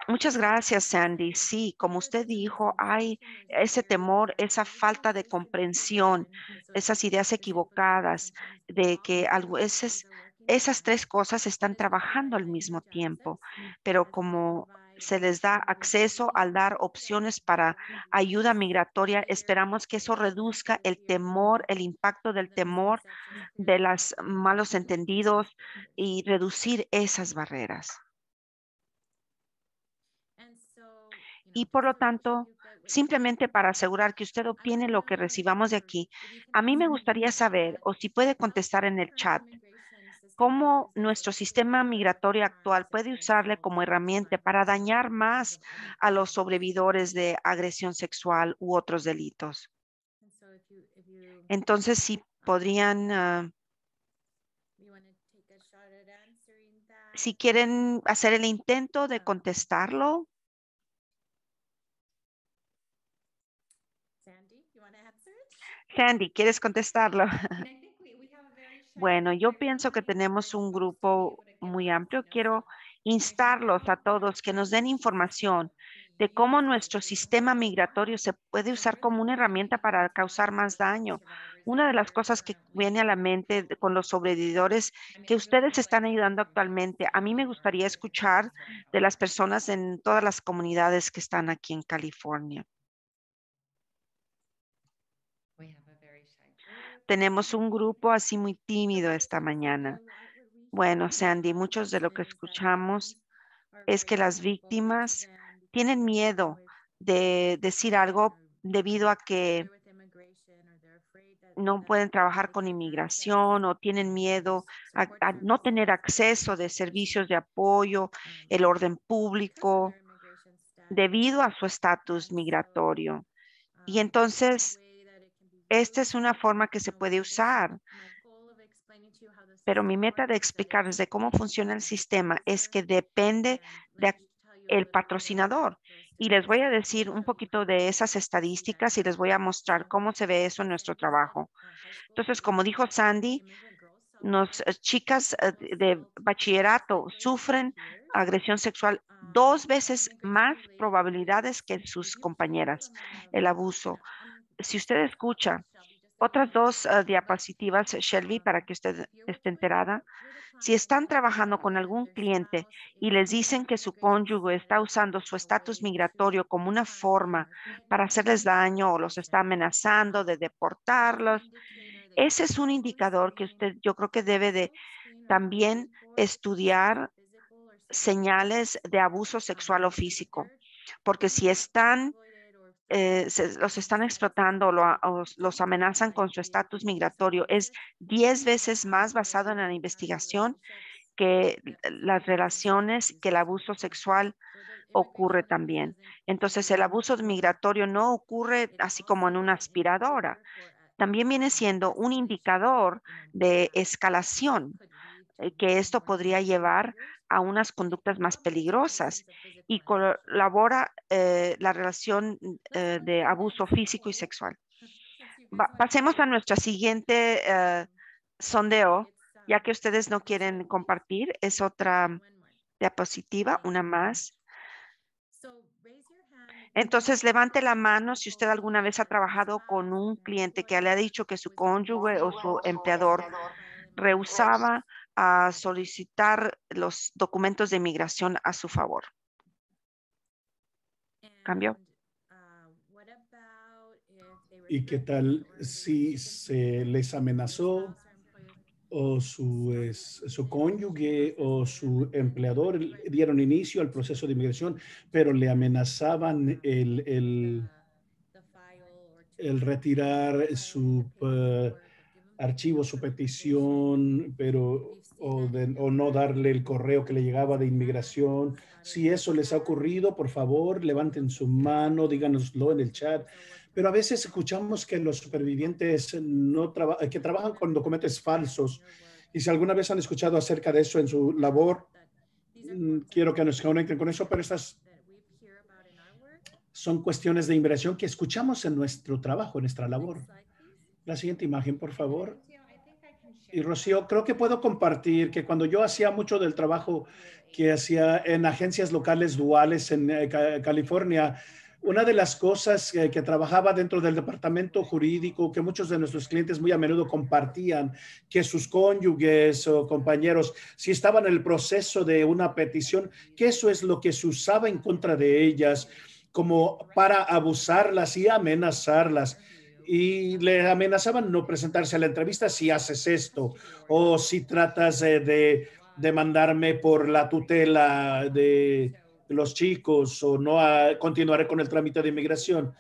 Muchas gracias, Sandy. Sí, como usted dijo, hay ese temor, esa falta de comprensión, esas ideas equivocadas de que a veces esas tres cosas están trabajando al mismo tiempo, pero como se les da acceso al dar opciones para ayuda migratoria, esperamos que eso reduzca el temor, el impacto del temor, de los malos entendidos y reducir esas barreras. Y por lo tanto, simplemente para asegurar que usted obtiene lo que recibamos de aquí, a mí me gustaría saber, o si puede contestar en el chat, cómo nuestro sistema migratorio actual puede usarle como herramienta para dañar más a los sobrevividores de agresión sexual u otros delitos. Entonces, si podrían, si quieren hacer el intento de contestarlo. Sandy, ¿quieres contestarlo? Bueno, yo pienso que tenemos un grupo muy amplio. Quiero instarlos a todos que nos den información de cómo nuestro sistema migratorio se puede usar como una herramienta para causar más daño. Una de las cosas que viene a la mente con los sobrevividores que ustedes están ayudando actualmente, a mí me gustaría escuchar de las personas en todas las comunidades que están aquí en California. Tenemos un grupo así muy tímido esta mañana. Bueno, Sandy, muchos de lo que escuchamos es que las víctimas tienen miedo de decir algo debido a que no pueden trabajar con inmigración o tienen miedo a no tener acceso de servicios de apoyo, el orden público, debido a su estatus migratorio. Y entonces, esta es una forma que se puede usar. Pero mi meta de explicarles de cómo funciona el sistema es que depende del patrocinador. Y les voy a decir un poquito de esas estadísticas y les voy a mostrar cómo se ve eso en nuestro trabajo. Entonces, como dijo Sandy, chicas de bachillerato sufren agresión sexual 2 veces más probabilidades que sus compañeras, el abuso. Si usted escucha otras 2 diapositivas, Shelby, para que usted esté enterada. Si están trabajando con algún cliente y les dicen que su cónyuge está usando su estatus migratorio como una forma para hacerles daño o los está amenazando de deportarlos, ese es un indicador que usted, yo creo que debe de también estudiar señales de abuso sexual o físico, porque si están los están explotando o los amenazan con su estatus migratorio. Es 10 veces más basado en la investigación que las relaciones, que el abuso sexual ocurre también. Entonces, el abuso migratorio no ocurre así como en una aspiradora. También viene siendo un indicador de escalación que esto podría llevar a unas conductas más peligrosas y colabora la relación de abuso físico y sexual. Pasemos a nuestra siguiente sondeo, ya que ustedes no quieren compartir. Es otra diapositiva, una más. Entonces, levante la mano si usted alguna vez ha trabajado con un cliente que le ha dicho que su cónyuge o su empleador rehusaba a solicitar los documentos de inmigración a su favor. ¿Cambio? ¿Y qué tal si se les amenazó o su cónyuge o su empleador dieron inicio al proceso de inmigración, pero le amenazaban el retirar su archivo, su petición, pero o no darle el correo que le llegaba de inmigración? Si eso les ha ocurrido, por favor, levanten su mano, díganoslo en el chat. Pero a veces escuchamos que los supervivientes que trabajan con documentos falsos Y si alguna vez han escuchado acerca de eso en su labor, quiero que nos conecten con eso, pero estas son cuestiones de inversión que escuchamos en nuestro trabajo, en nuestra labor. La siguiente imagen, por favor. Y Rocío, creo que puedo compartir que cuando yo hacía mucho del trabajo que hacía en agencias locales duales en California, una de las cosas que trabajaba dentro del departamento jurídico, que muchos de nuestros clientes muy a menudo compartían, que sus cónyuges o compañeros, si estaban en el proceso de una petición, que eso es lo que se usaba en contra de ellas, como para abusarlas y amenazarlas. Y le amenazaban no presentarse a la entrevista si haces esto, o si tratas de demandarme por la tutela de los chicos, o no continuaré con el trámite de inmigración.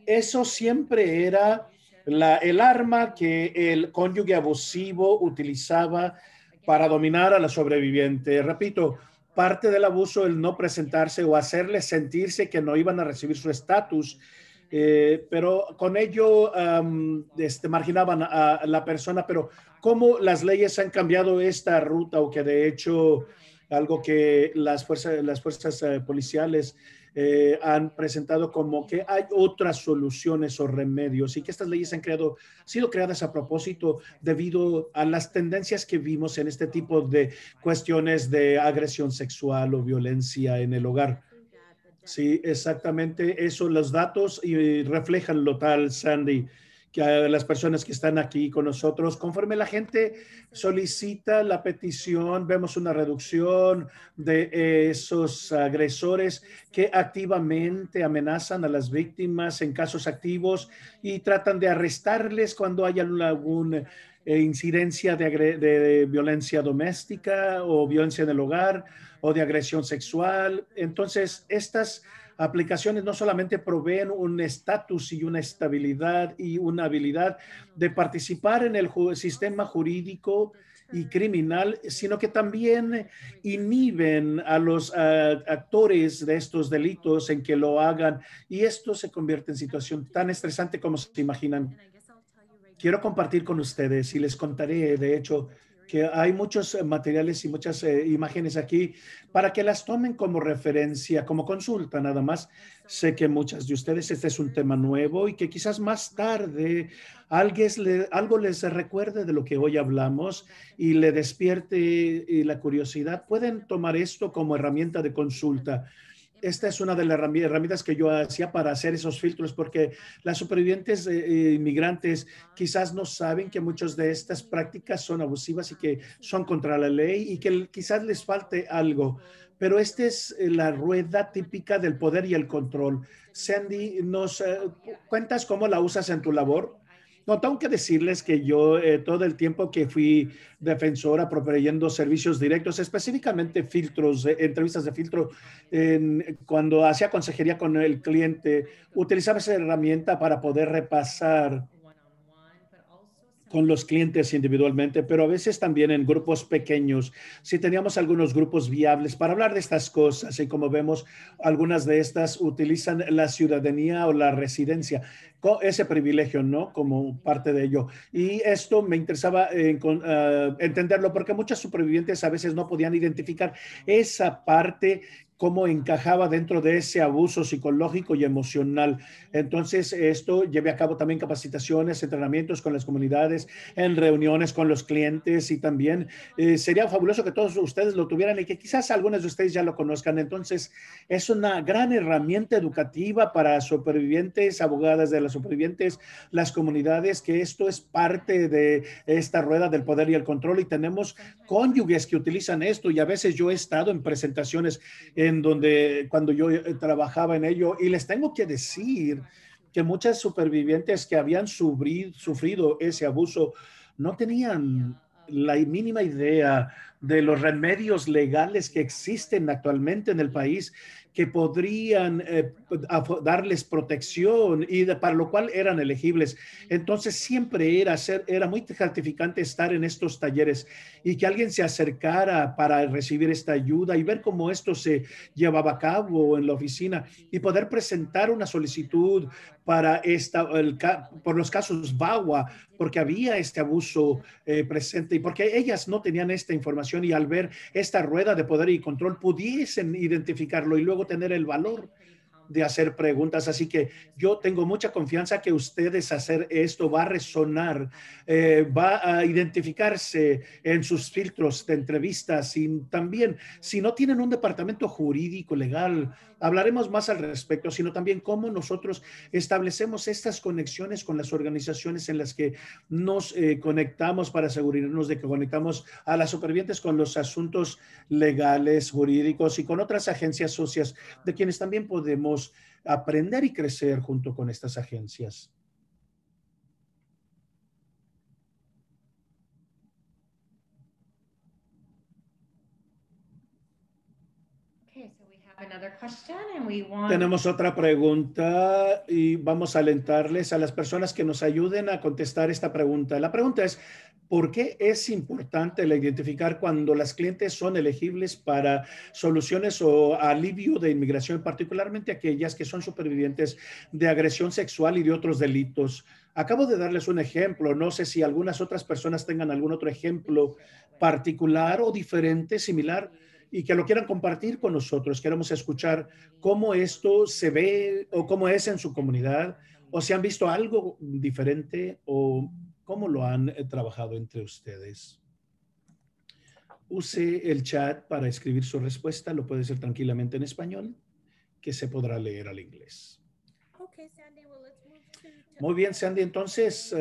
Eso siempre era el arma que el cónyuge abusivo utilizaba para dominar a la sobreviviente. Repito, parte del abuso, el no presentarse o hacerles sentirse que no iban a recibir su estatus, pero con ello marginaban a la persona. Pero cómo las leyes han cambiado esta ruta, o que de hecho algo que las fuerzas policiales han presentado como que hay otras soluciones o remedios, y que estas leyes han sido creadas a propósito debido a las tendencias que vimos en este tipo de cuestiones de agresión sexual o violencia en el hogar. Sí, exactamente eso. Los datos reflejan lo tal, Sandy, que a las personas que están aquí con nosotros, conforme la gente solicita la petición, vemos una reducción de esos agresores que activamente amenazan a las víctimas en casos activos y tratan de arrestarles cuando hay alguna incidencia de violencia doméstica o violencia en el hogar o de agresión sexual. Entonces, estas aplicaciones no solamente proveen un estatus y una estabilidad y una habilidad de participar en el sistema jurídico y criminal, sino que también inhiben a los actores de estos delitos en que lo hagan, y esto se convierte en situación tan estresante como se imaginan. Quiero compartir con ustedes y les contaré, de hecho, que hay muchos materiales y muchas imágenes aquí para que las tomen como referencia, como consulta nada más. Sé que muchas de ustedes este es un tema nuevo y que quizás más tarde algo les recuerde de lo que hoy hablamos y le despierte la curiosidad. Pueden tomar esto como herramienta de consulta. Esta es una de las herramientas que yo hacía para hacer esos filtros, porque las supervivientes inmigrantes quizás no saben que muchas de estas prácticas son abusivas y que son contra la ley y que quizás les falte algo. Pero esta es la rueda típica del poder y el control. Sandy, ¿nos cuentas cómo la usas en tu labor? No, tengo que decirles que yo todo el tiempo que fui defensora proveyendo servicios directos, específicamente filtros, entrevistas de filtro, cuando hacía consejería con el cliente, utilizaba esa herramienta para poder repasar con los clientes individualmente, pero a veces también en grupos pequeños, si teníamos algunos grupos viables para hablar de estas cosas. Y como vemos, algunas de estas utilizan la ciudadanía o la residencia, con ese privilegio, ¿no? Como parte de ello. Y esto me interesaba entenderlo, porque muchas supervivientes a veces no podían identificar esa parte, cómo encajaba dentro de ese abuso psicológico y emocional. Entonces, esto llevé a cabo también capacitaciones, entrenamientos con las comunidades, en reuniones con los clientes, y también sería fabuloso que todos ustedes lo tuvieran y que quizás algunos de ustedes ya lo conozcan. Entonces, es una gran herramienta educativa para supervivientes, abogadas de las supervivientes, las comunidades, que esto es parte de esta rueda del poder y el control, y tenemos cónyuges que utilizan esto, y a veces yo he estado en presentaciones en donde cuando yo trabajaba en ello, y les tengo que decir que muchas supervivientes que habían sufrido ese abuso no tenían la mínima idea de los remedios legales que existen actualmente en el país que podrían darles protección y para lo cual eran elegibles. Entonces siempre era muy gratificante estar en estos talleres y que alguien se acercara para recibir esta ayuda y ver cómo esto se llevaba a cabo en la oficina y poder presentar una solicitud para por los casos VAWA, porque había este abuso presente y porque ellas no tenían esta información y al ver esta rueda de poder y control pudiesen identificarlo y luego tener el valor de hacer preguntas. Así que yo tengo mucha confianza que ustedes hacer esto va a resonar, va a identificarse en sus filtros de entrevistas y también si no tienen un departamento jurídico legal, hablaremos más al respecto, sino también cómo nosotros establecemos estas conexiones con las organizaciones en las que nos conectamos para asegurarnos de que conectamos a las supervivientes con los asuntos legales, jurídicos y con otras agencias socias de quienes también podemos aprender y crecer junto con estas agencias. Tenemos otra pregunta y vamos a alentarles a las personas que nos ayuden a contestar esta pregunta. La pregunta es, ¿por qué es importante el identificar cuando las clientes son elegibles para soluciones o alivio de inmigración, particularmente aquellas que son supervivientes de agresión sexual y de otros delitos? Acabo de darles un ejemplo. No sé si algunas otras personas tengan algún otro ejemplo particular o diferente, similar, y que lo quieran compartir con nosotros. Queremos escuchar cómo esto se ve o cómo es en su comunidad, o si han visto algo diferente o cómo lo han trabajado entre ustedes. Use el chat para escribir su respuesta. Lo puede hacer tranquilamente en español, que se podrá leer al inglés. Muy bien, Sandy. Entonces,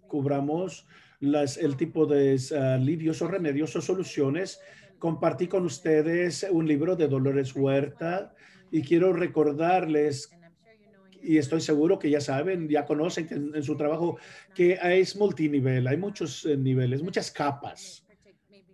cubramos el tipo de alivios o remedios o soluciones. Compartí con ustedes un libro de Dolores Huerta y quiero recordarles, y estoy seguro que ya saben, ya conocen que en su trabajo que es multinivel, hay muchos niveles, muchas capas.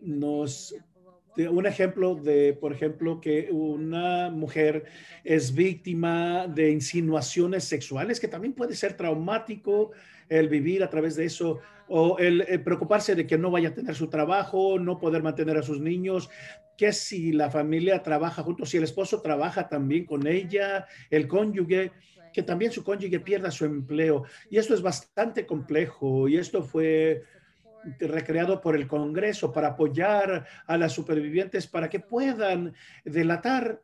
Un ejemplo por ejemplo, que una mujer es víctima de insinuaciones sexuales, que también puede ser traumático el vivir a través de eso, o el preocuparse de que no vaya a tener su trabajo, no poder mantener a sus niños, que si la familia trabaja juntos, si el esposo trabaja también con ella, el cónyuge, que también su cónyuge pierda su empleo. Y esto es bastante complejo y esto fue recreado por el Congreso para apoyar a las supervivientes para que puedan delatar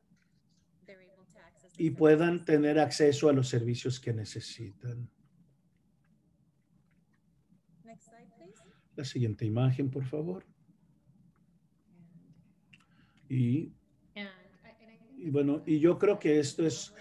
y puedan tener acceso a los servicios que necesitan. La siguiente imagen, por favor. Y bueno, y yo creo que esto es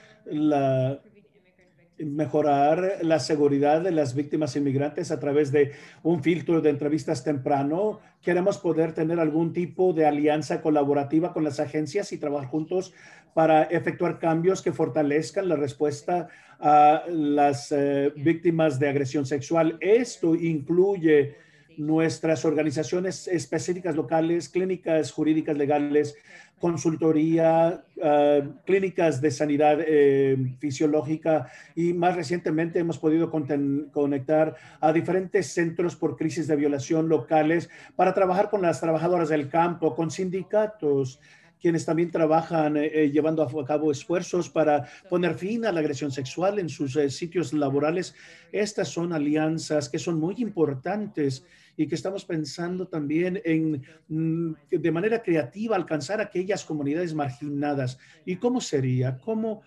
mejorar la seguridad de las víctimas inmigrantes a través de un filtro de entrevistas temprano. Queremos poder tener algún tipo de alianza colaborativa con las agencias y trabajar juntos para efectuar cambios que fortalezcan la respuesta a las víctimas de agresión sexual. Esto incluye nuestras organizaciones específicas locales, clínicas jurídicas legales, consultoría, clínicas de sanidad fisiológica y más recientemente hemos podido conectar a diferentes centros por crisis de violación locales para trabajar con las trabajadoras del campo, con sindicatos, quienes también trabajan llevando a cabo esfuerzos para poner fin a la agresión sexual en sus sitios laborales. Estas son alianzas que son muy importantes y que estamos pensando también en, de manera creativa, alcanzar a aquellas comunidades marginadas. ¿Y cómo sería? ¿Cómo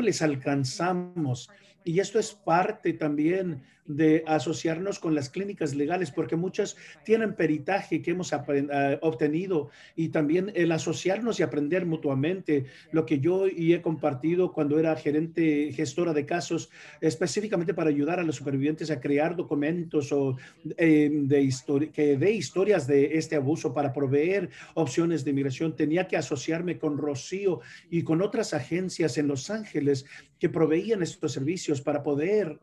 les alcanzamos? Y esto es parte también de asociarnos con las clínicas legales, porque muchas tienen peritaje que hemos obtenido y también el asociarnos y aprender mutuamente. Lo que yo he compartido cuando era gestora de casos, específicamente para ayudar a los supervivientes a crear documentos o que dé historias de este abuso para proveer opciones de inmigración. Tenía que asociarme con Rocío y con otras agencias en Los Ángeles que proveían estos servicios para poder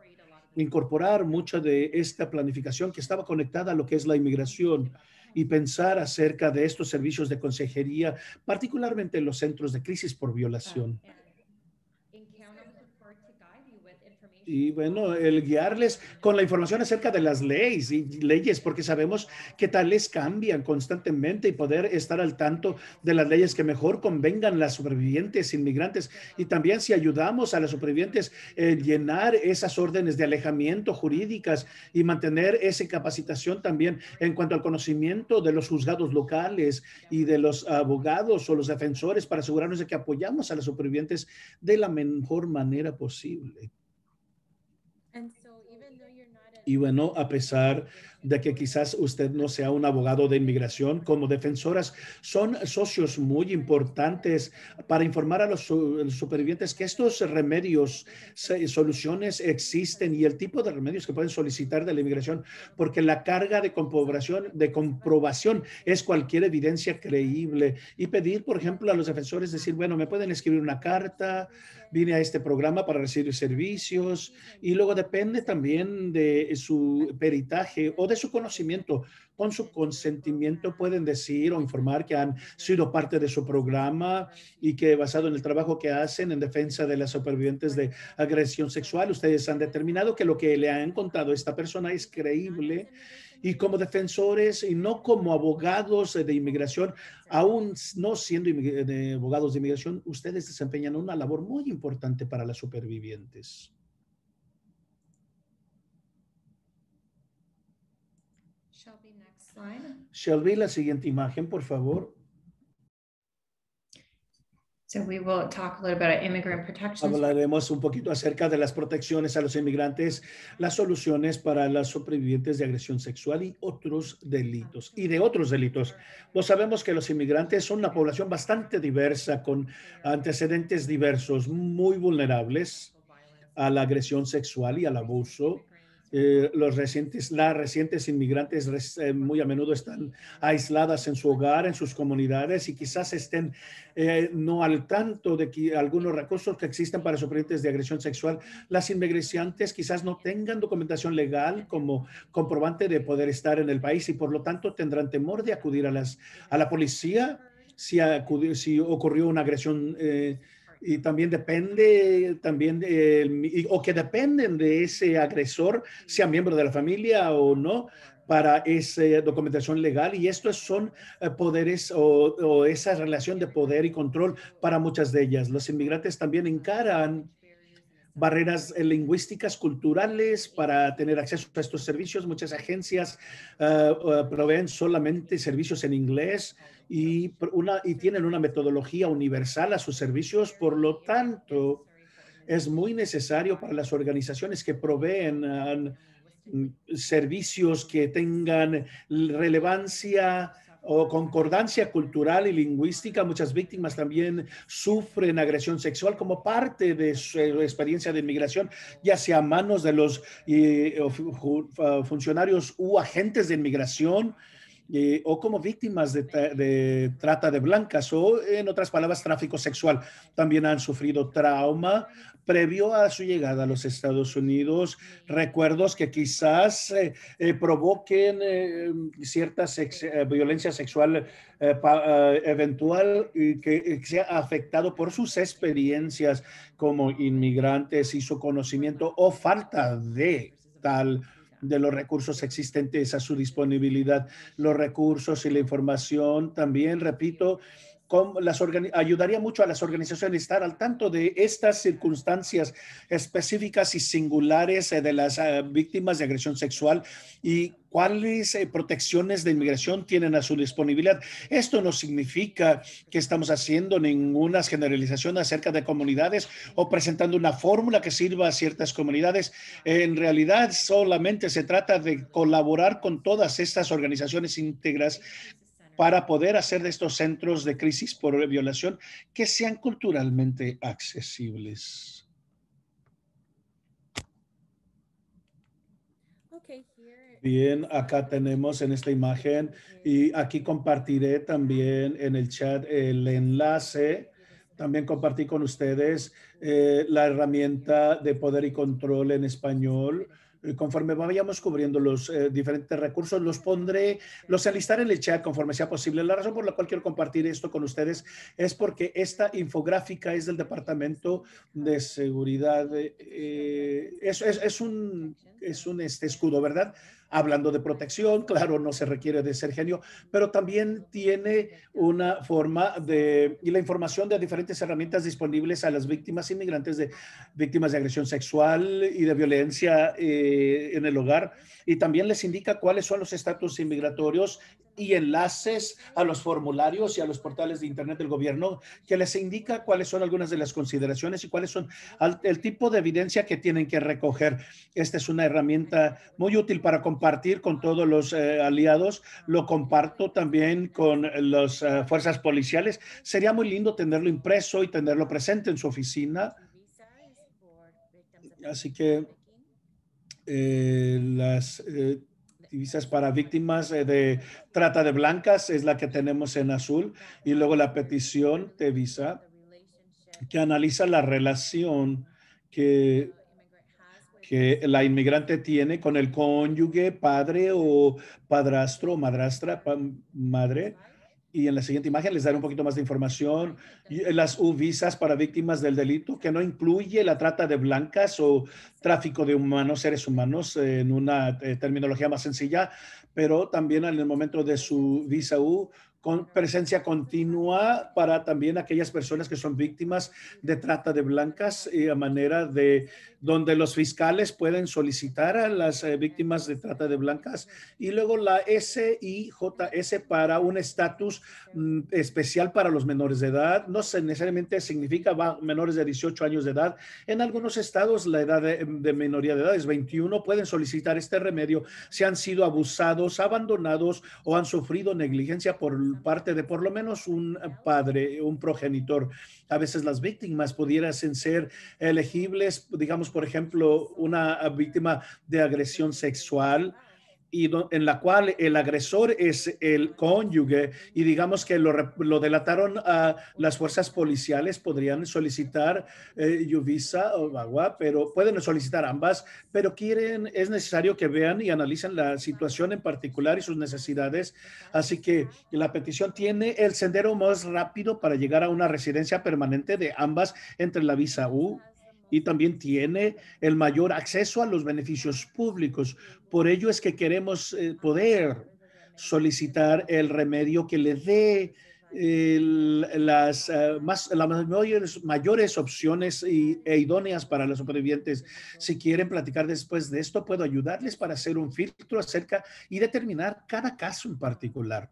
incorporar mucha de esta planificación que estaba conectada a lo que es la inmigración. y pensar acerca de estos servicios de consejería, particularmente en los centros de crisis por violación. Y bueno, el guiarles con la información acerca de las leyes, porque sabemos que tales cambian constantemente y poder estar al tanto de las leyes que mejor convengan a las supervivientes inmigrantes. Y también si ayudamos a las supervivientes llenar esas órdenes de alejamiento jurídicas y mantener esa capacitación también en cuanto al conocimiento de los juzgados locales y de los abogados o los defensores para asegurarnos de que apoyamos a las supervivientes de la mejor manera posible. Y bueno, a pesar de que quizás usted no sea un abogado de inmigración, como defensoras son socios muy importantes para informar a los supervivientes que estos remedios, soluciones existen y el tipo de remedios que pueden solicitar de la inmigración, porque la carga de comprobación es cualquier evidencia creíble. Y pedir, por ejemplo, a los defensores decir, bueno, me pueden escribir una carta, vine a este programa para recibir servicios, y luego depende también de su peritaje o de su conocimiento. Con su consentimiento pueden decir o informar que han sido parte de su programa y que basado en el trabajo que hacen en defensa de las supervivientes de agresión sexual, ustedes han determinado que lo que le han contado a esta persona es creíble. Y como defensores y no como abogados de inmigración, aún no siendo abogados de inmigración, ustedes desempeñan una labor muy importante para las supervivientes. Shelby, next slide. Shelby, la siguiente imagen, por favor. So we will talk a little about immigrant protections. Hablaremos un poquito acerca de las protecciones a los inmigrantes, las soluciones para las supervivientes de agresión sexual y otros delitos. Pues sabemos que los inmigrantes son una población bastante diversa, con antecedentes diversos, muy vulnerables a la agresión sexual y al abuso. Las recientes inmigrantes muy a menudo están aisladas en su hogar, en sus comunidades, y quizás estén no al tanto de que algunos recursos que existen para supervivientes de agresión sexual. Las inmigrantes quizás no tengan documentación legal como comprobante de poder estar en el país y por lo tanto tendrán temor de acudir a la policía si ocurrió una agresión y también depende, o que dependen de ese agresor, sea miembro de la familia o no, para esa documentación legal. Y estos son poderes o esa relación de poder y control para muchas de ellas. Los inmigrantes también encaran barreras lingüísticas, culturales para tener acceso a estos servicios. Muchas agencias proveen solamente servicios en inglés y tienen una metodología universal a sus servicios. Por lo tanto, es muy necesario para las organizaciones que proveen servicios que tengan relevancia o concordancia cultural y lingüística. Muchas víctimas también sufren agresión sexual como parte de su experiencia de inmigración, ya sea a manos de los funcionarios u agentes de inmigración, o como víctimas de trata de blancas o, en otras palabras, tráfico sexual. También han sufrido trauma previo a su llegada a los Estados Unidos, recuerdos que quizás provoquen cierta violencia sexual eventual y que sea afectado por sus experiencias como inmigrantes y su conocimiento o falta de los recursos existentes a su disponibilidad. Los recursos y la información también, repito, ayudaría mucho a las organizaciones a estar al tanto de estas circunstancias específicas y singulares de las víctimas de agresión sexual y cuáles protecciones de inmigración tienen a su disponibilidad. Esto no significa que estamos haciendo ninguna generalización acerca de comunidades o presentando una fórmula que sirva a ciertas comunidades. En realidad, solamente se trata de colaborar con todas estas organizaciones íntegras para poder hacer de estos centros de crisis por violación que sean culturalmente accesibles. Bien, acá tenemos en esta imagen y aquí compartiré también en el chat el enlace. También compartí con ustedes la herramienta de poder y control en español conforme vayamos cubriendo los diferentes recursos, los enlistaré en el chat conforme sea posible. La razón por la cual quiero compartir esto con ustedes es porque esta infográfica es del Departamento de Seguridad. Es un escudo, ¿verdad? Hablando de protección, claro, no se requiere de ser genio, pero también tiene una forma y la información de diferentes herramientas disponibles a las víctimas inmigrantes, víctimas de agresión sexual y de violencia en el hogar, y también les indica cuáles son los estatus inmigratorios y enlaces a los formularios y a los portales de internet del gobierno, que les indica cuáles son algunas de las consideraciones y cuáles son el tipo de evidencia que tienen que recoger. Esta es una herramienta muy útil para compartir con todos los aliados. Lo comparto también con las fuerzas policiales. Sería muy lindo tenerlo impreso y tenerlo presente en su oficina. Así que las visas para víctimas de trata de blancas es la que tenemos en azul, y luego la petición de visa que analiza la relación que la inmigrante tiene con el cónyuge, padre o padrastro o madrastra, madre. Y en la siguiente imagen les daré un poquito más de información. Las visas para víctimas del delito, que no incluye la trata de blancas o tráfico de humanos, seres humanos, en una terminología más sencilla, pero también en el momento de su visa U, con presencia continua para también aquellas personas que son víctimas de trata de blancas, y a manera de donde los fiscales pueden solicitar a las víctimas de trata de blancas, y luego la SIJS para un estatus especial para los menores de edad. No necesariamente significa menores de 18 años de edad. En algunos estados la edad de minoría de edad es 21. Pueden solicitar este remedio si han sido abusados, abandonados o han sufrido negligencia por parte de por lo menos un padre, un progenitor. A veces las víctimas pudieran ser elegibles, digamos, por ejemplo, una víctima de agresión sexual, y en la cual el agresor es el cónyuge, y digamos que lo delataron a las fuerzas policiales. Podrían solicitar visa o VAWA, pero pueden solicitar ambas, pero es necesario que vean y analicen la situación en particular y sus necesidades. Así que la petición tiene el sendero más rápido para llegar a una residencia permanente de ambas entre la visa U, y también tiene el mayor acceso a los beneficios públicos. Por ello es que queremos poder solicitar el remedio que le dé las mayores opciones e idóneas para los supervivientes. Si quieren platicar después de esto, puedo ayudarles para hacer un filtro acerca y determinar cada caso en particular.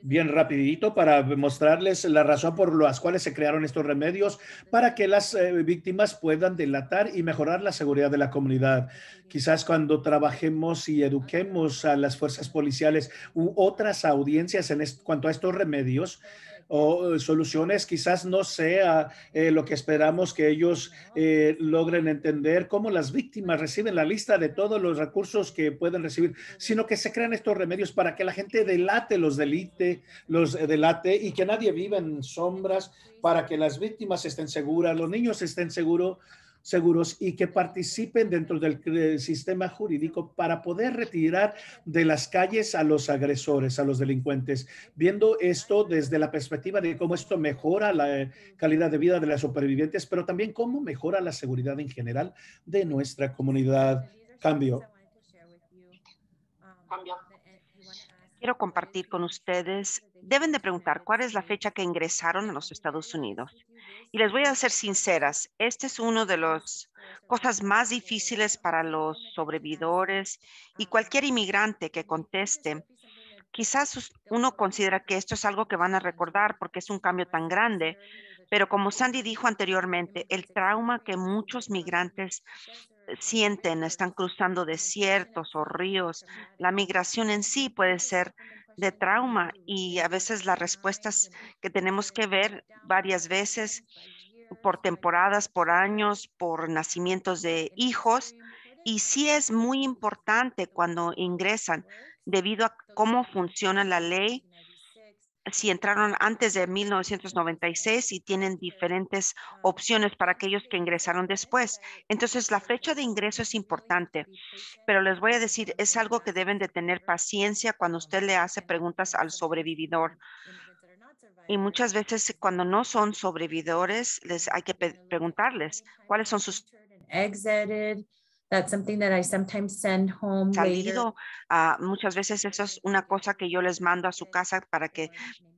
Bien rapidito para mostrarles la razón por las cuales se crearon estos remedios, para que las víctimas puedan delatar y mejorar la seguridad de la comunidad. Quizás cuando trabajemos y eduquemos a las fuerzas policiales u otras audiencias en cuanto a estos remedios o soluciones, quizás no sea lo que esperamos que ellos logren entender cómo las víctimas reciben la lista de todos los recursos que pueden recibir, sino que se crean estos remedios para que la gente los delate y que nadie viva en sombras, para que las víctimas estén seguras, los niños estén seguros y que participen dentro del sistema jurídico para poder retirar de las calles a los agresores, a los delincuentes. Viendo esto desde la perspectiva de cómo esto mejora la calidad de vida de las supervivientes, pero también cómo mejora la seguridad en general de nuestra comunidad. Cambio. Quiero compartir con ustedes. Deben de preguntar cuál es la fecha que ingresaron a los Estados Unidos. Y les voy a ser sinceras, este es uno de las cosas más difíciles para los sobrevividores y cualquier inmigrante que conteste. Quizás uno considera que esto es algo que van a recordar porque es un cambio tan grande, pero como Sandy dijo anteriormente, el trauma que muchos migrantes sienten, están cruzando desiertos o ríos, la migración en sí puede ser de trauma, y a veces las respuestas que tenemos que ver varias veces por temporadas, por años, por nacimientos de hijos. Y sí es muy importante cuando ingresan, debido a cómo funciona la ley si entraron antes de 1996 y tienen diferentes opciones para aquellos que ingresaron después. Entonces, la fecha de ingreso es importante, pero les voy a decir, es algo que deben de tener paciencia cuando usted le hace preguntas al sobrevividor. Y muchas veces cuando no son sobrevividores, les hay que preguntarles cuáles son sus Exited. That's something that I sometimes send home later. salido. Muchas veces eso es una cosa que yo les mando a su casa para que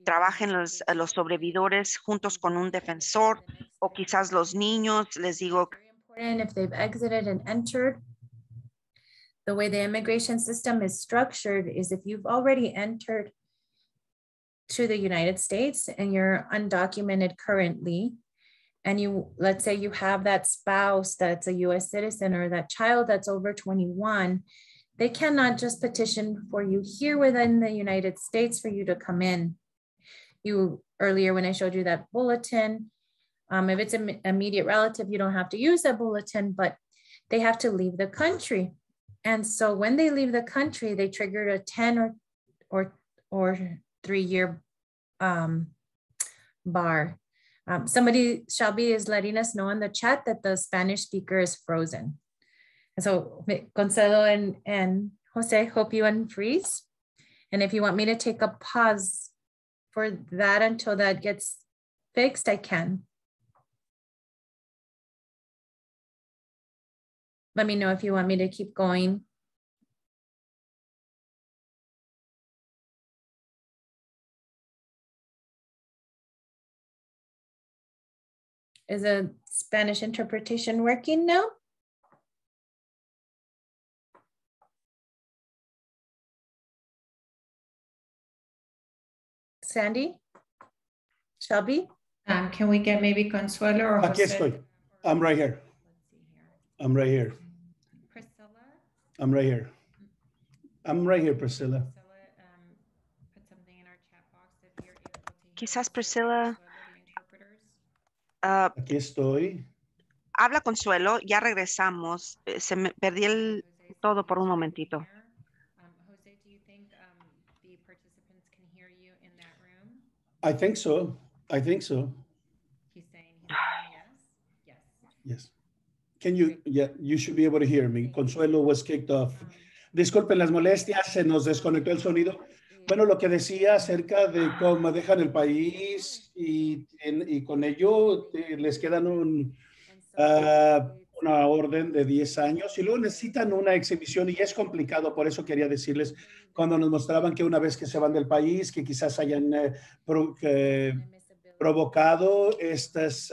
trabajen los sobrevividores juntos con un defensor o quizás los niños. Les digo, And if they've exited and entered, the way the immigration system is structured is if you've already entered to the United States and you're undocumented currently, and you, let's say you have that spouse that's a US citizen or that child that's over 21, they cannot just petition for you here within the United States for you to come in. You, earlier when I showed you that bulletin, if it's an immediate relative, you don't have to use that bulletin, but they have to leave the country. And so when they leave the country, they triggered a 10 or 3-year bar. Somebody, Shelby, is letting us know in the chat that the Spanish speaker is frozen. And so Gonzalo and Jose, hope you unfreeze. And if you want me to take a pause for that until that gets fixed, I can. Let me know if you want me to keep going. Is the Spanish interpretation working now? Sandy? Shelby? Can we get maybe Consuelo or Aquí Jose? estoy. I'm right here. I'm right here. Priscilla? I'm right here. I'm right here, Priscilla. Put something in our chat box if you're able to hear quizás Jose or Priscilla, Consuelo, the interpreters. Aquí estoy. habla Consuelo, ya regresamos. Se me perdí todo por un momentito. Jose, do you think the participants can hear you in that room? I think so. I think so. He's saying yes. Yes. Yes. Can you, yeah, you should be able to hear me. Consuelo was kicked off. Disculpen las molestias, se nos desconectó el sonido. Bueno, lo que decía acerca de cómo dejan el país y con ello les quedan una orden de 10 años y luego necesitan una exhibición y es complicado. Por eso quería decirles, cuando nos mostraban que una vez que se van del país, que quizás hayan provocado estas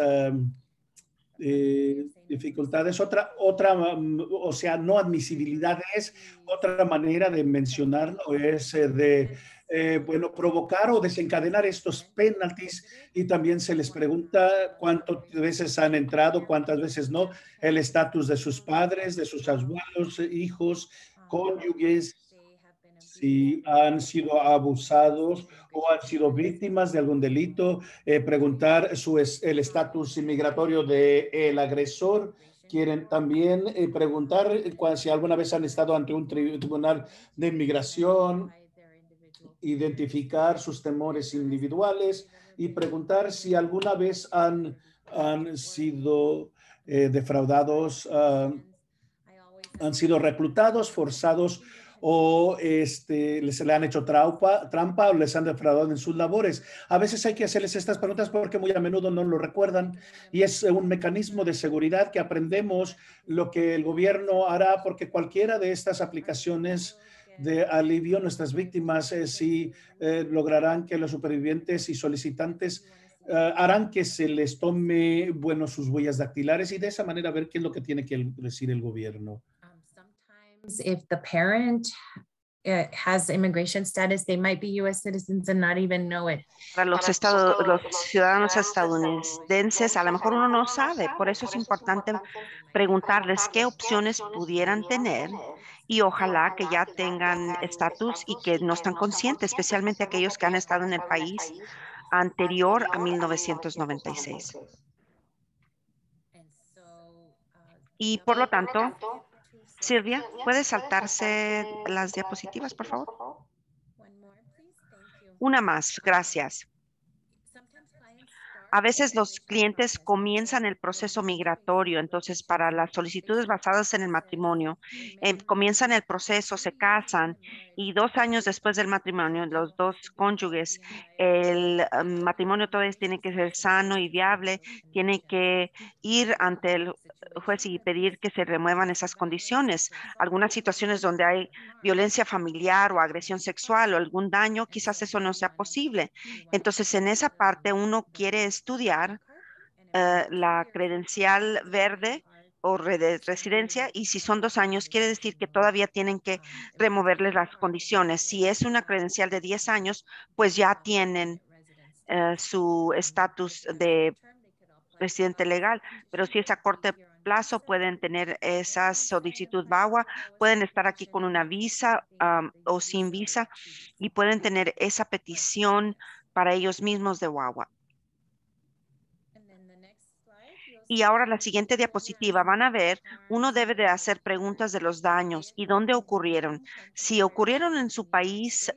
dificultades, o sea, no admisibilidades, otra manera de mencionarlo es bueno, provocar o desencadenar estos penalties y también se les pregunta cuántas veces han entrado, cuántas veces no, el estatus de sus padres, de sus abuelos, hijos, cónyuges, si han sido abusados o han sido víctimas de algún delito, preguntar el estatus inmigratorio del agresor. Quieren también preguntar si alguna vez han estado ante un tribunal de inmigración, identificar sus temores individuales y preguntar si alguna vez han sido defraudados, han sido reclutados, forzados o se le han hecho trampa o les han defraudado en sus labores. A veces hay que hacerles estas preguntas porque muy a menudo no lo recuerdan y es un mecanismo de seguridad que aprendemos lo que el gobierno hará porque cualquiera de estas aplicaciones de alivio, nuestras víctimas sí lograrán que los supervivientes y solicitantes harán que se les tome, bueno, sus huellas dactilares y de esa manera ver qué es lo que tiene que decir el gobierno. If the parent has immigration status, they might be U.S. citizens and not even know it. Para los ciudadanos estadounidenses, a lo mejor uno no sabe, por eso es importante preguntarles qué opciones pudieran tener y ojalá que ya tengan estatus y que no están conscientes, especialmente aquellos que han estado en el país anterior a 1996. Y por lo tanto, Silvia, ¿puede saltarse las diapositivas, por favor? Una más, gracias. A veces los clientes comienzan el proceso migratorio, entonces para las solicitudes basadas en el matrimonio, comienzan el proceso, se casan y 2 años después del matrimonio, los dos cónyuges, el matrimonio todavía tiene que ser sano y viable, tiene que ir ante el juez y pedir que se remuevan esas condiciones. Algunas situaciones donde hay violencia familiar o agresión sexual o algún daño, quizás eso no sea posible. Entonces, en esa parte uno quiere estudiar la credencial verde o de residencia y si son 2 años, quiere decir que todavía tienen que removerles las condiciones. Si es una credencial de 10 años, pues ya tienen su estatus de residente legal, pero si es a corto plazo, pueden tener esa solicitud VAWA, pueden estar aquí con una visa o sin visa y pueden tener esa petición para ellos mismos de VAWA. Y ahora la siguiente diapositiva van a ver, uno debe de hacer preguntas de los daños y dónde ocurrieron. Si ocurrieron en su país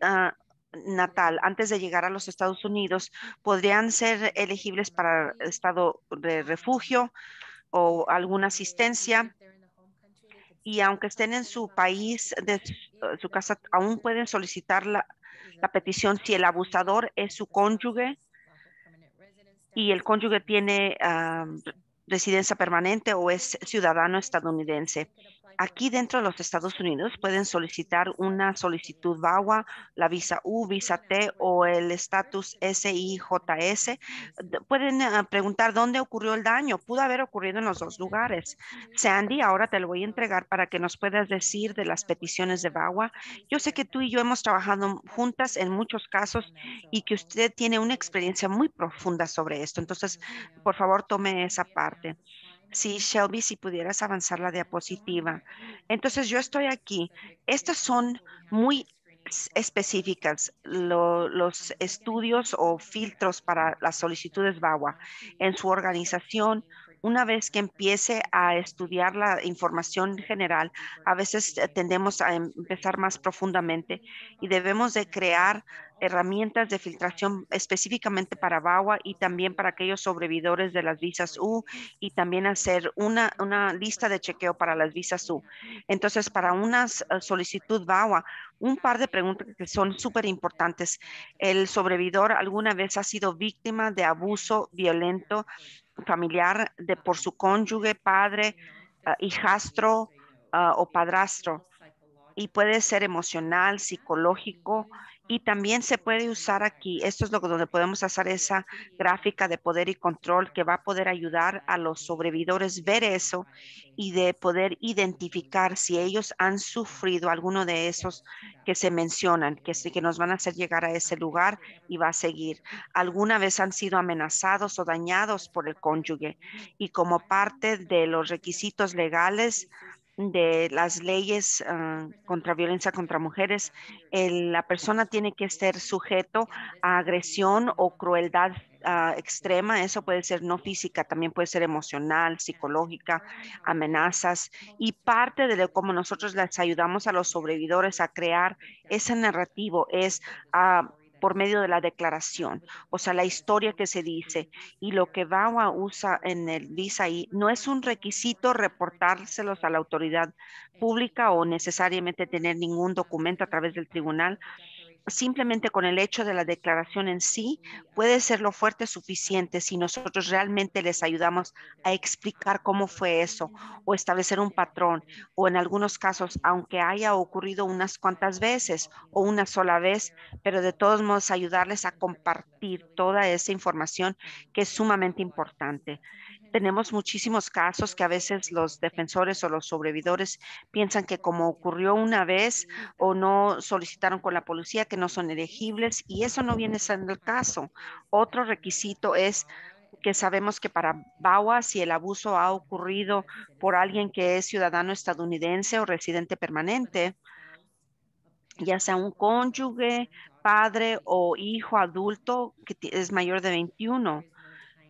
natal antes de llegar a los Estados Unidos, podrían ser elegibles para estado de refugio o alguna asistencia. Y aunque estén en su país, de su casa, aún pueden solicitar la petición si el abusador es su cónyuge y el cónyuge tiene residencia permanente o es ciudadano estadounidense. Aquí dentro de los Estados Unidos pueden solicitar una solicitud VAWA, la visa U, visa T o el estatus SIJS. Pueden preguntar dónde ocurrió el daño. Pudo haber ocurrido en los dos lugares. Sandy, ahora te lo voy a entregar para que nos puedas decir de las peticiones de VAWA. Yo sé que tú y yo hemos trabajado juntas en muchos casos y que usted tiene una experiencia muy profunda sobre esto. Entonces, por favor, tome esa parte. Sí, Shelby, si pudieras avanzar la diapositiva. Entonces, yo estoy aquí. Estas son muy específicas, los estudios o filtros para las solicitudes VAWA en su organización. Una vez que empiece a estudiar la información general, a veces tendemos a empezar más profundamente y debemos de crear herramientas de filtración específicamente para VAWA y también para aquellos sobrevividores de las visas U y también hacer una lista de chequeo para las visas U. Entonces, para una solicitud VAWA, un par de preguntas que son súper importantes. ¿El sobrevividor alguna vez ha sido víctima de abuso violento familiar por su cónyuge, padre, hijastro o padrastro? Y puede ser emocional, psicológico y también se puede usar aquí. Esto es donde podemos hacer esa gráfica de poder y control que va a poder ayudar a los sobrevividores ver eso y de poder identificar si ellos han sufrido alguno de esos que se mencionan, que sí que nos van a hacer llegar a ese lugar y va a seguir. Alguna vez han sido amenazados o dañados por el cónyuge y como parte de los requisitos legales de las leyes contra violencia contra mujeres, la persona tiene que ser sujeto a agresión o crueldad extrema. Eso puede ser no física, también puede ser emocional, psicológica, amenazas. Y parte de cómo nosotros les ayudamos a los sobrevividores a crear ese narrativo es por medio de la declaración, o sea, la historia que se dice y lo que VAWA usa en el visa I no es un requisito reportárselos a la autoridad pública o necesariamente tener ningún documento a través del tribunal. Simplemente con el hecho de la declaración en sí puede ser lo fuerte suficiente si nosotros realmente les ayudamos a explicar cómo fue eso o establecer un patrón o en algunos casos, aunque haya ocurrido unas cuantas veces o una sola vez, pero de todos modos ayudarles a compartir toda esa información que es sumamente importante. Tenemos muchísimos casos que a veces los defensores o los sobrevividores piensan que como ocurrió una vez o no solicitaron con la policía que no son elegibles y eso no viene siendo el caso. Otro requisito es que sabemos que para VAWA, si el abuso ha ocurrido por alguien que es ciudadano estadounidense o residente permanente, ya sea un cónyuge, padre o hijo adulto que es mayor de 21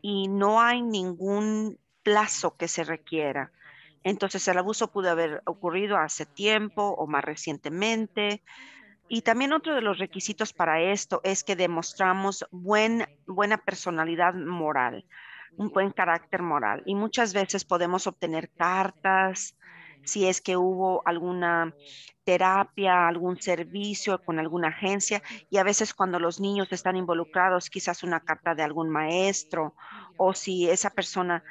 y no hay ningún plazo que se requiera. Entonces el abuso pudo haber ocurrido hace tiempo o más recientemente Y también otro de los requisitos para esto es que demostramos buena personalidad moral, un buen carácter moral. Y muchas veces podemos obtener cartas, si es que hubo alguna terapia, algún servicio con alguna agencia, y a veces cuando los niños están involucrados, quizás una carta de algún maestro, o si esa persona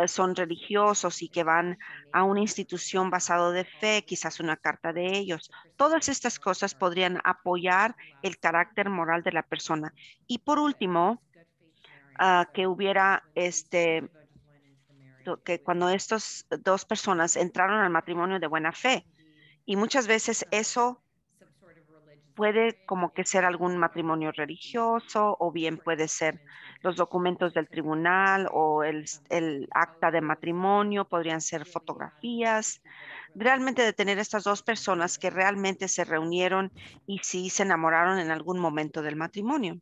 son religiosos y que van a una institución basado de fe, quizás una carta de ellos. Todas estas cosas podrían apoyar el carácter moral de la persona. Y por último, que hubiera que cuando estas dos personas entraron al matrimonio de buena fe, y muchas veces eso puede como que ser algún matrimonio religioso o bien puede ser los documentos del tribunal o el acta de matrimonio, podrían ser fotografías. Realmente de tener estas dos personas que realmente se reunieron y sí se enamoraron en algún momento del matrimonio.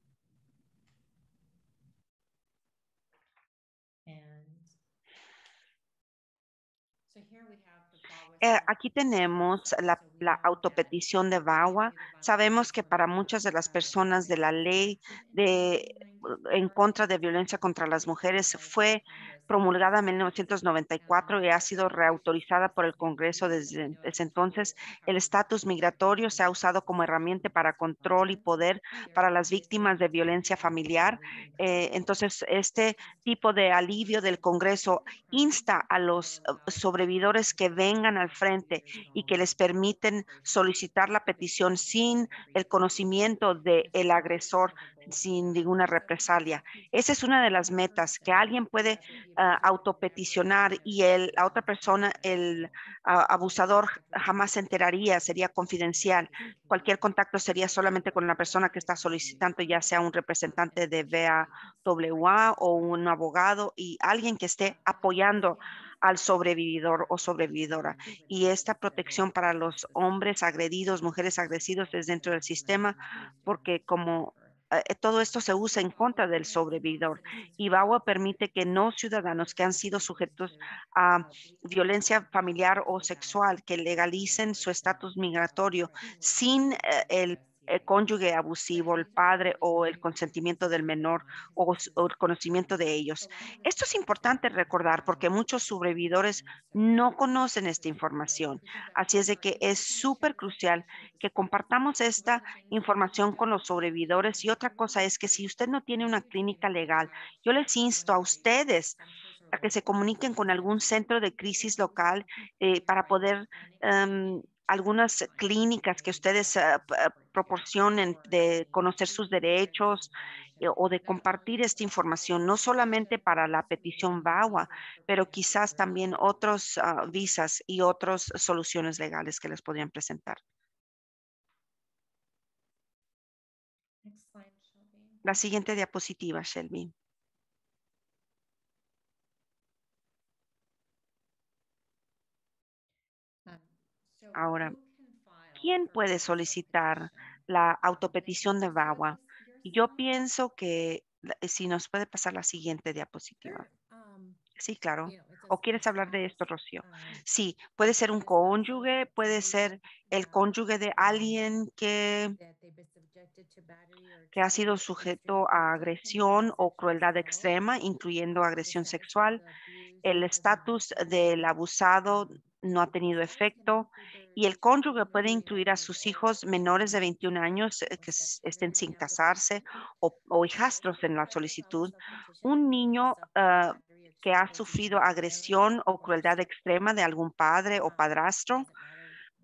Aquí tenemos la autopetición de VAWA. Sabemos que para muchas de las personas de la ley en contra de violencia contra las mujeres fue promulgada en 1994 y ha sido reautorizada por el Congreso desde ese entonces. El estatus migratorio se ha usado como herramienta para control y poder para las víctimas de violencia familiar. Entonces, este tipo de alivio del Congreso insta a los sobrevividores que vengan al frente y que les permiten solicitar la petición sin el conocimiento del agresor, sin ninguna represalia. Esa es una de las metas, que alguien puede autopeticionar y la otra persona, el abusador, jamás se enteraría, sería confidencial. Cualquier contacto sería solamente con la persona que está solicitando, ya sea un representante de VAWA o un abogado y alguien que esté apoyando al sobrevividor o sobrevividora. Y esta protección para los hombres agredidos, mujeres agredidos es dentro del sistema, porque como todo esto se usa en contra del sobrevividor. Y VAWA permite que no ciudadanos que han sido sujetos a violencia familiar o sexual, que legalicen su estatus migratorio sin el cónyuge abusivo, el padre o el consentimiento del menor o el conocimiento de ellos. Esto es importante recordar porque muchos sobrevividores no conocen esta información. Así es de que es súper crucial que compartamos esta información con los sobrevividores. Y otra cosa es que si usted no tiene una clínica legal, yo les insto a ustedes a que se comuniquen con algún centro de crisis local para poder algunas clínicas que ustedes proporcionen de conocer sus derechos o de compartir esta información, no solamente para la petición VAWA, pero quizás también otros visas y otras soluciones legales que les podrían presentar. La siguiente diapositiva, Shelby. Ahora, ¿quién puede solicitar la autopetición de VAWA? Y yo pienso que si nos puede pasar la siguiente diapositiva. Sí, claro. ¿O quieres hablar de esto, Rocío? Sí, puede ser un cónyuge, puede ser el cónyuge de alguien que ha sido sujeto a agresión o crueldad extrema, incluyendo agresión sexual. El estatus del abusado no ha tenido efecto y el cónyuge puede incluir a sus hijos menores de 21 años que estén sin casarse o hijastros en la solicitud. Un niño que ha sufrido agresión o crueldad extrema de algún padre o padrastro,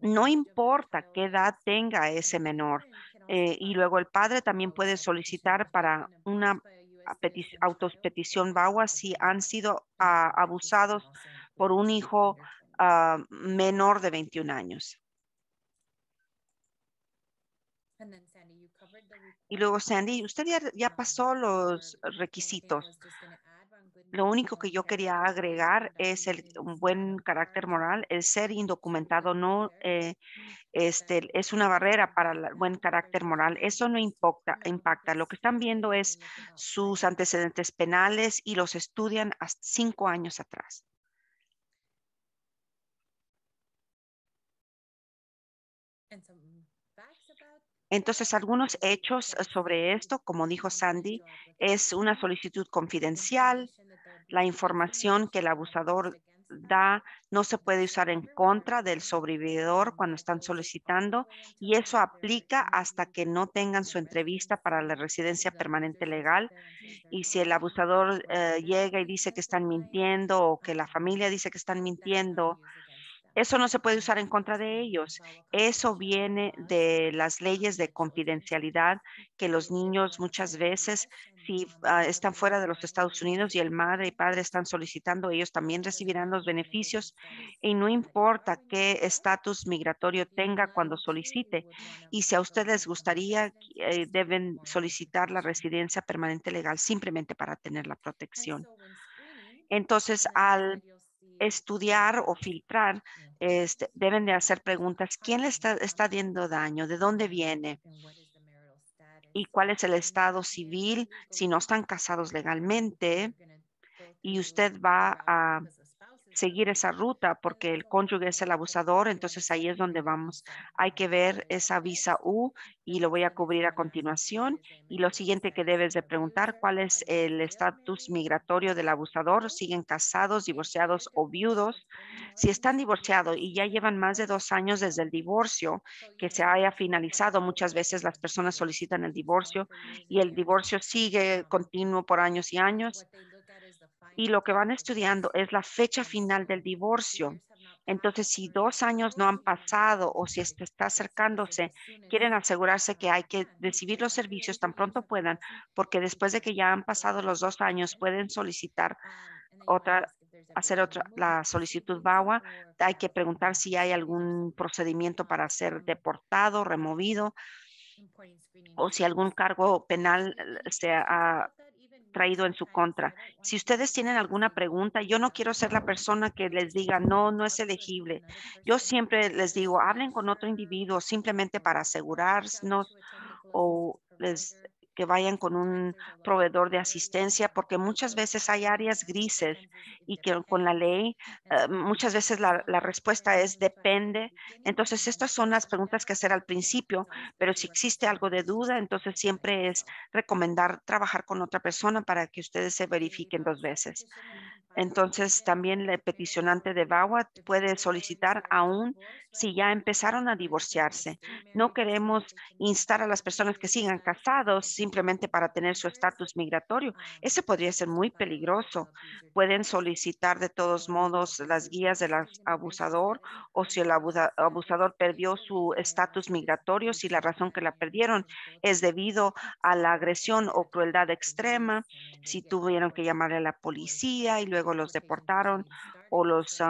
no importa qué edad tenga ese menor. Y luego el padre también puede solicitar para una autopetición VAWA si han sido abusados por un hijo menor de 21 años. Y luego, Sandy, usted ya pasó los requisitos. Lo único que yo quería agregar es un buen carácter moral, el ser indocumentado no es una barrera para el buen carácter moral. Eso no impacta. Lo que están viendo es sus antecedentes penales y los estudian hasta 5 años atrás. Entonces, algunos hechos sobre esto, como dijo Sandy, es una solicitud confidencial. La información que el abusador da no se puede usar en contra del sobrevividor cuando están solicitando, y eso aplica hasta que no tengan su entrevista para la residencia permanente legal. Y si el abusador llega y dice que están mintiendo o que la familia dice que están mintiendo, eso no se puede usar en contra de ellos. Eso viene de las leyes de confidencialidad que los niños muchas veces, si están fuera de los Estados Unidos y el madre y padre están solicitando, ellos también recibirán los beneficios, y no importa qué estatus migratorio tenga cuando solicite. Y si a ustedes les gustaría, deben solicitar la residencia permanente legal simplemente para tener la protección. Entonces, al estudiar o filtrar, deben de hacer preguntas. ¿Quién le está dando daño? ¿De dónde viene? ¿Y cuál es el estado civil si no están casados legalmente? Y usted va a seguir esa ruta porque el cónyuge es el abusador, entonces ahí es donde vamos. Hay que ver esa visa U y lo voy a cubrir a continuación. Y lo siguiente que debes de preguntar, ¿cuál es el estatus migratorio del abusador? ¿Siguen casados, divorciados o viudos? Si están divorciados y ya llevan más de 2 años desde el divorcio que se haya finalizado, muchas veces las personas solicitan el divorcio y el divorcio sigue continuo por años y años, y lo que van estudiando es la fecha final del divorcio. Entonces, si 2 años no han pasado o si este está acercándose, quieren asegurarse que hay que recibir los servicios tan pronto puedan, porque después de que ya han pasado los 2 años, pueden solicitar la solicitud VAWA. Hay que preguntar si hay algún procedimiento para ser deportado, removido, o si algún cargo penal se ha traído en su contra. Si ustedes tienen alguna pregunta, yo no quiero ser la persona que les diga, no, no es elegible. Yo siempre les digo, hablen con otro individuo simplemente para asegurarnos, o que vayan con un proveedor de asistencia, porque muchas veces hay áreas grises y que con la ley, muchas veces la respuesta es depende. Entonces, estas son las preguntas que hacer al principio, pero si existe algo de duda, entonces siempre es recomendar trabajar con otra persona para que ustedes se verifiquen 2 veces. Entonces, también el peticionante de VAWA puede solicitar aún si ya empezaron a divorciarse. No queremos instar a las personas que sigan casados simplemente para tener su estatus migratorio. Ese podría ser muy peligroso. Pueden solicitar de todos modos las guías del abusador, o si el abusador perdió su estatus migratorio, si la razón que la perdieron es debido a la agresión o crueldad extrema, si tuvieron que llamarle a la policía y luego los deportaron, o los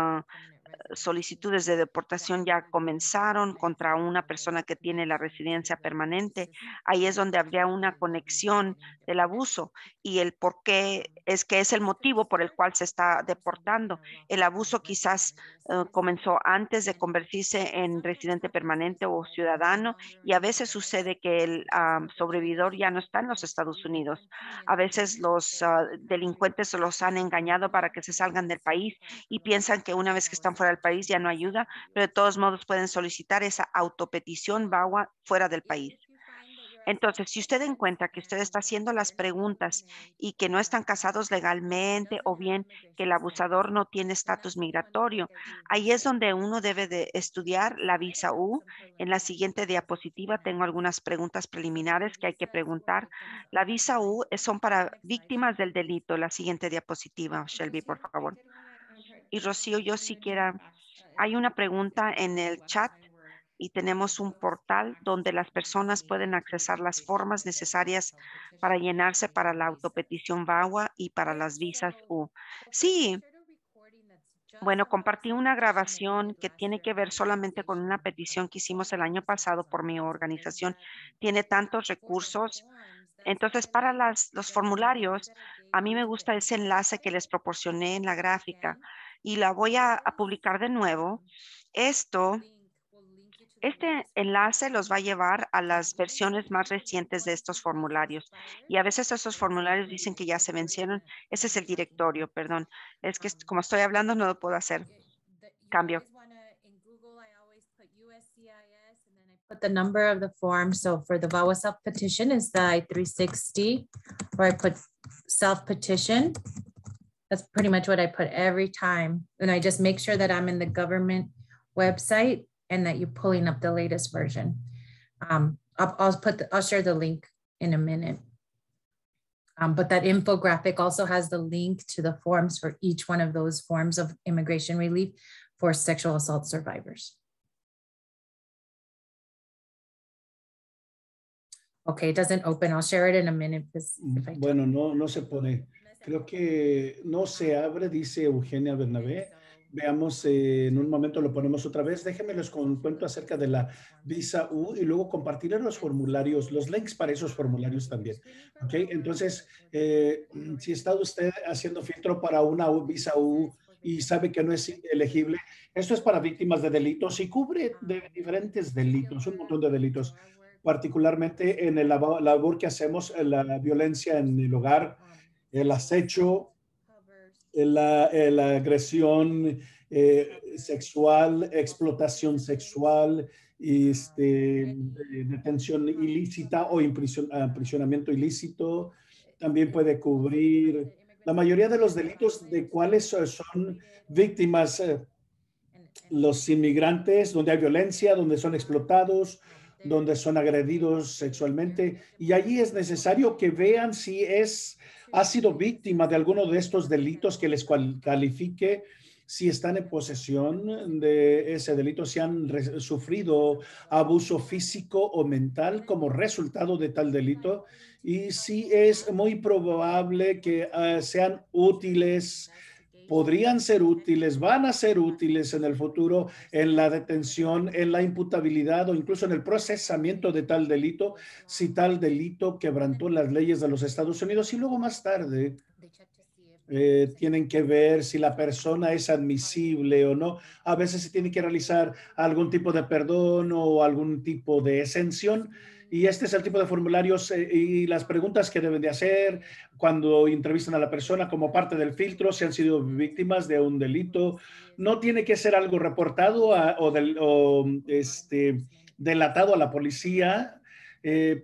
solicitudes de deportación ya comenzaron contra una persona que tiene la residencia permanente. Ahí es donde habría una conexión del abuso, y el por qué es que es el motivo por el cual se está deportando. El abuso quizás comenzó antes de convertirse en residente permanente o ciudadano, y a veces sucede que el sobrevividor ya no está en los Estados Unidos. A veces los delincuentes los han engañado para que se salgan del país y piensan que una vez que están fuera del país ya no ayuda, pero de todos modos pueden solicitar esa autopetición VAWA fuera del país. Entonces, si usted encuentra que usted está haciendo las preguntas y que no están casados legalmente, o bien que el abusador no tiene estatus migratorio, ahí es donde uno debe de estudiar la visa U. En la siguiente diapositiva tengo algunas preguntas preliminares que hay que preguntar. La visa U son para víctimas del delito. La siguiente diapositiva, Shelby, por favor. Y Rocío, yo siquiera, hay una pregunta en el chat y tenemos un portal donde las personas pueden accesar las formas necesarias para llenarse para la autopetición VAWA y para las visas U. Sí, bueno, compartí una grabación que tiene que ver solamente con una petición que hicimos el año pasado por mi organización. Tiene tantos recursos. Entonces, para los formularios, a mí me gusta ese enlace que les proporcioné en la gráfica y la voy a publicar de nuevo. Este enlace los va a llevar a las versiones más recientes de estos formularios. Y a veces esos formularios dicen que ya se vencieron. Ese es el directorio, perdón. Es que como estoy hablando no lo puedo hacer. Cambio. put the number of the form. So for the VAWA self-petition is the I-360, or I put self-petition. That's pretty much what I put every time. And I just make sure that I'm in the government website and that you're pulling up the latest version. I'll share the link in a minute. But that infographic also has the link to the forms for each one of those forms of immigration relief for sexual assault survivors. Okay, it doesn't open. I'll share it in a minute. Bueno, no se pone. Creo que no se abre, dice Eugenia Bernabé. Veamos, en un momento lo ponemos otra vez. Déjenme les cuento acerca de la visa U y luego compartiré los formularios, los links para esos formularios también. ¿Ok? Entonces, si está usted haciendo filtro para una visa U y sabe que no es elegible, esto es para víctimas de delitos y cubre de diferentes delitos, un montón de delitos, particularmente en la labor que hacemos, la violencia en el hogar, el acecho, la agresión sexual, explotación sexual, detención ilícita o aprisionamiento ilícito. También puede cubrir la mayoría de los delitos de cuáles son víctimas los inmigrantes, donde hay violencia, donde son explotados, donde son agredidos sexualmente. Y allí es necesario que vean si ha sido víctima de alguno de estos delitos que les califique, si están en posesión de ese delito, si han sufrido abuso físico o mental como resultado de tal delito, y si es muy probable que sean útiles, podrían ser útiles, van a ser útiles en el futuro en la detención, en la imputabilidad o incluso en el procesamiento de tal delito, si tal delito quebrantó las leyes de los Estados Unidos. Y luego más tarde tienen que ver si la persona es admisible o no. A veces se tiene que realizar algún tipo de perdón o algún tipo de exención. Y este es el tipo de formularios y las preguntas que deben de hacer cuando entrevistan a la persona como parte del filtro, si han sido víctimas de un delito. No tiene que ser algo reportado delatado a la policía,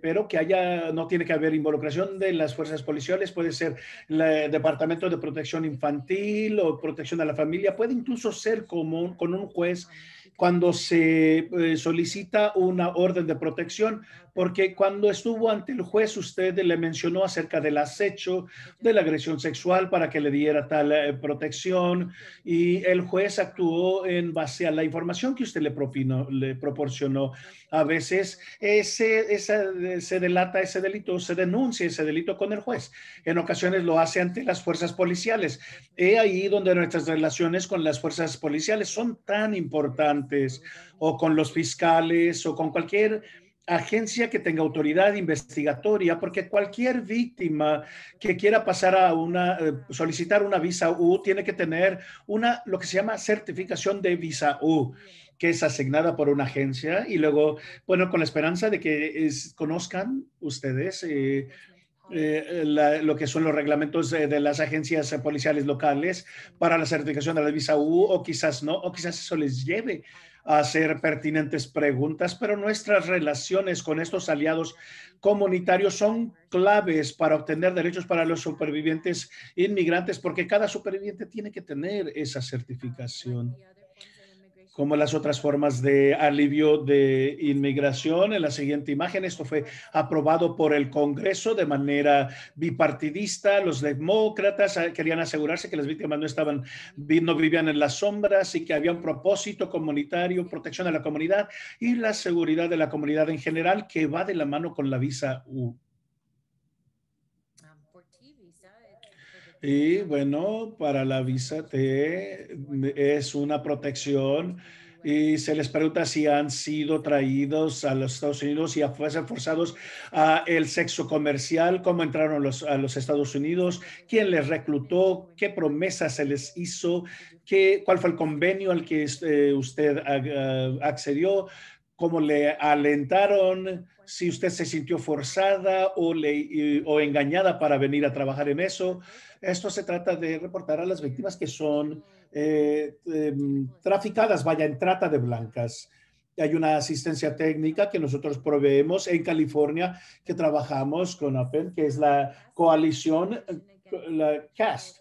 pero que no tiene que haber involucración de las fuerzas policiales. Puede ser el Departamento de Protección Infantil o Protección a la Familia. Puede incluso ser con un juez cuando se solicita una orden de protección, porque cuando estuvo ante el juez usted le mencionó acerca del acecho, de la agresión sexual para que le diera tal protección, y el juez actuó en base a la información que usted le proporcionó. A veces se delata ese delito, se denuncia ese delito con el juez. En ocasiones lo hace ante las fuerzas policiales. He ahí donde nuestras relaciones con las fuerzas policiales son tan importantes, o con los fiscales, o con cualquier agencia que tenga autoridad investigatoria, porque cualquier víctima que quiera pasar a solicitar una visa U tiene que tener lo que se llama certificación de visa U, que es asignada por una agencia, y luego, bueno, con la esperanza de que conozcan ustedes lo que son los reglamentos de las agencias policiales locales para la certificación de la visa U, o quizás no, o quizás eso les lleve a hacer pertinentes preguntas, pero nuestras relaciones con estos aliados comunitarios son claves para obtener derechos para los supervivientes inmigrantes, porque cada superviviente tiene que tener esa certificación. Como las otras formas de alivio de inmigración. En la siguiente imagen, esto fue aprobado por el Congreso de manera bipartidista. Los demócratas querían asegurarse que las víctimas no vivían en las sombras y que había un propósito comunitario, protección a la comunidad y la seguridad de la comunidad en general, que va de la mano con la visa U. Y bueno, para la visa T es una protección, y se les pregunta si han sido traídos a los Estados Unidos y fuesen forzados a el sexo comercial, cómo entraron a los Estados Unidos, quién les reclutó, qué promesas se les hizo, cuál fue el convenio al que usted accedió, cómo le alentaron, si usted se sintió forzada o engañada para venir a trabajar en eso. Esto se trata de reportar a las víctimas que son traficadas, en trata de blancas. Hay una asistencia técnica que nosotros proveemos en California, que trabajamos con APEN, que es la coalición, la CAST,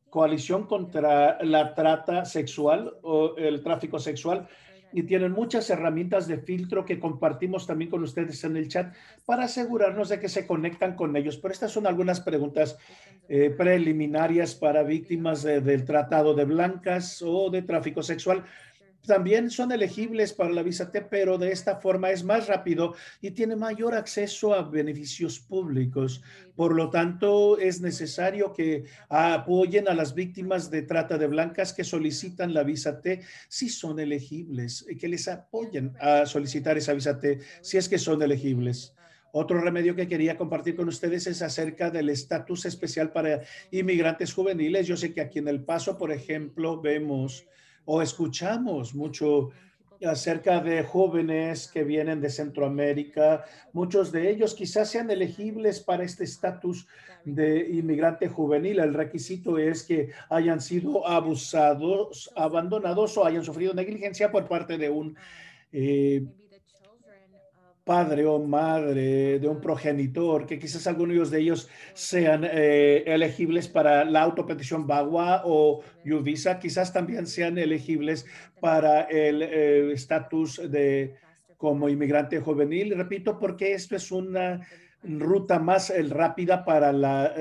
Coalición contra la Trata Sexual o el Tráfico Sexual, y tienen muchas herramientas de filtro que compartimos también con ustedes en el chat para asegurarnos de que se conectan con ellos. Pero estas son algunas preguntas preliminarias para víctimas del tratado de blancas o de tráfico sexual. También son elegibles para la visa T, pero de esta forma es más rápido y tiene mayor acceso a beneficios públicos. Por lo tanto, es necesario que apoyen a las víctimas de trata de blancas que solicitan la visa T si son elegibles, y que les apoyen a solicitar esa visa T si es que son elegibles. Otro remedio que quería compartir con ustedes es acerca del estatus especial para inmigrantes juveniles. Yo sé que aquí en El Paso, por ejemplo, vemos o escuchamos mucho acerca de jóvenes que vienen de Centroamérica. Muchos de ellos quizás sean elegibles para este estatus de inmigrante juvenil. El requisito es que hayan sido abusados, abandonados o hayan sufrido negligencia por parte de un padre o madre, de un progenitor, que quizás algunos de ellos sean elegibles para la autopetición VAWA o U-Visa, quizás también sean elegibles para el estatus de como inmigrante juvenil. Repito, porque esto es una ruta más rápida para la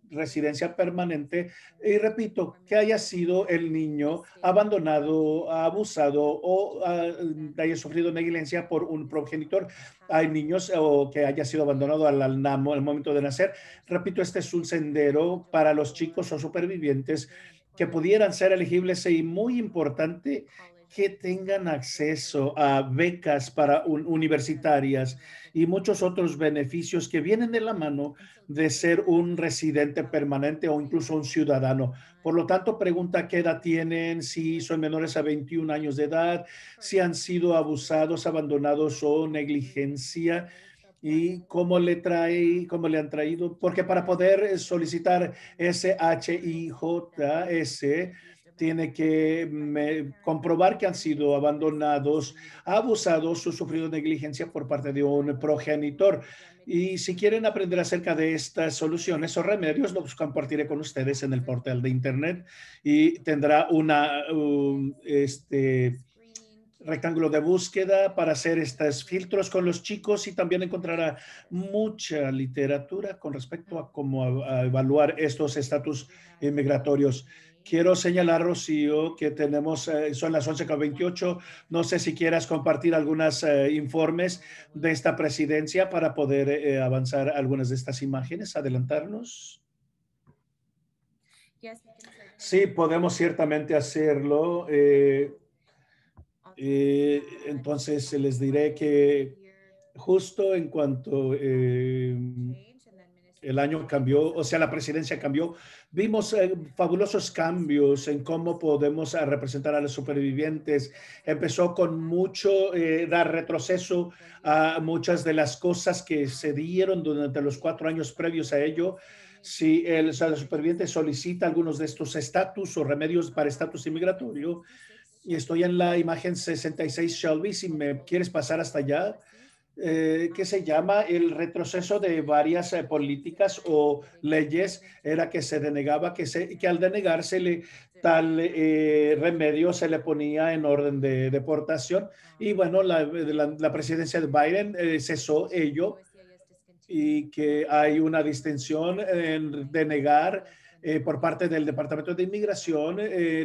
residencia permanente. Y repito, que haya sido el niño abandonado, abusado o haya sufrido negligencia por un progenitor. Hay niños o que haya sido abandonado al momento de nacer. Repito, este es un sendero para los chicos o supervivientes que pudieran ser elegibles y muy importante que tengan acceso a becas para universitarias y muchos otros beneficios que vienen de la mano de ser un residente permanente o incluso un ciudadano. Por lo tanto, pregunta qué edad tienen, si son menores a 21 años de edad, si han sido abusados, abandonados o negligencia y cómo le han traído, porque para poder solicitar SHIJS tiene que comprobar que han sido abandonados, abusados o sufrido negligencia por parte de un progenitor. Y si quieren aprender acerca de estas soluciones o remedios, los compartiré con ustedes en el portal de internet y tendrá rectángulo de búsqueda para hacer estos filtros con los chicos y también encontrará mucha literatura con respecto a cómo evaluar estos estatus migratorios. Quiero señalar, Rocío, que tenemos, son las 11:28. No sé si quieras compartir algunos informes de esta presidencia para poder avanzar algunas de estas imágenes, adelantarnos. Sí, podemos ciertamente hacerlo. Entonces les diré que justo en cuanto el año cambió, o sea, la presidencia cambió, vimos fabulosos cambios en cómo podemos representar a los supervivientes. Empezó con mucho dar retroceso a muchas de las cosas que se dieron durante los 4 años previos a ello. Si el superviviente solicita algunos de estos estatus o remedios para estatus inmigratorio, y estoy en la imagen 66, Shelby, si me quieres pasar hasta allá, que se llama el retroceso de varias políticas o leyes, era que se denegaba, que al denegársele tal remedio se le ponía en orden de deportación. Y bueno, la presidencia de Biden cesó ello y que hay una distinción en denegar por parte del Departamento de Inmigración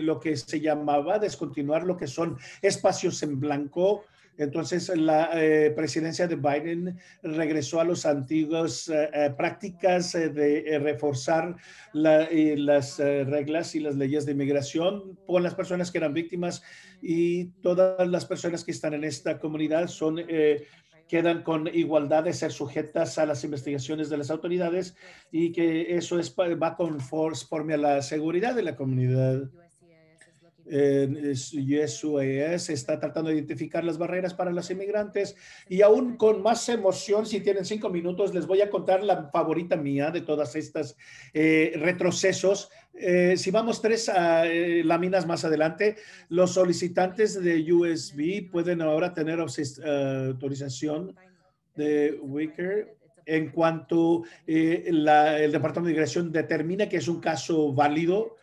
lo que se llamaba descontinuar lo que son espacios en blanco. Entonces, la presidencia de Biden regresó a las antiguas prácticas de reforzar las reglas y las leyes de inmigración con las personas que eran víctimas, y todas las personas que están en esta comunidad quedan con igualdad de ser sujetas a las investigaciones de las autoridades, y que eso va conforme a la seguridad de la comunidad. USAID está tratando de identificar las barreras para los inmigrantes y aún con más emoción, si tienen 5 minutos, les voy a contar la favorita mía de todas estas retrocesos. Si vamos 3 láminas más adelante, los solicitantes de USB pueden ahora tener autorización de Wicker en cuanto el Departamento de Migración determina que es un caso válido,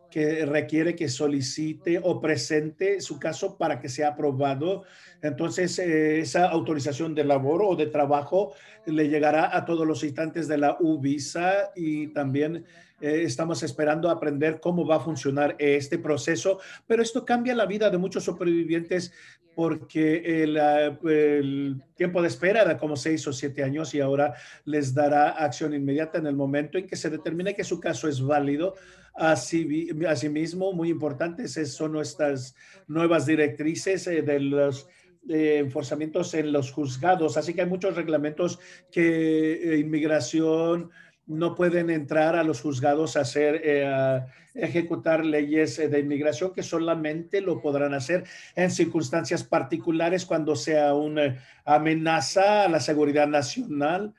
que requiere que solicite o presente su caso para que sea aprobado. Entonces, esa autorización de labor o de trabajo le llegará a todos los solicitantes de la U-Visa y también estamos esperando aprender cómo va a funcionar este proceso, pero esto cambia la vida de muchos supervivientes porque el tiempo de espera era como 6 o 7 años y ahora les dará acción inmediata en el momento en que se determine que su caso es válido. Asimismo, muy importantes son nuestras nuevas directrices de los enforzamientos en los juzgados. Así que hay muchos reglamentos que inmigración no pueden entrar a los juzgados a ejecutar leyes de inmigración, que solamente lo podrán hacer en circunstancias particulares cuando sea una amenaza a la seguridad nacional.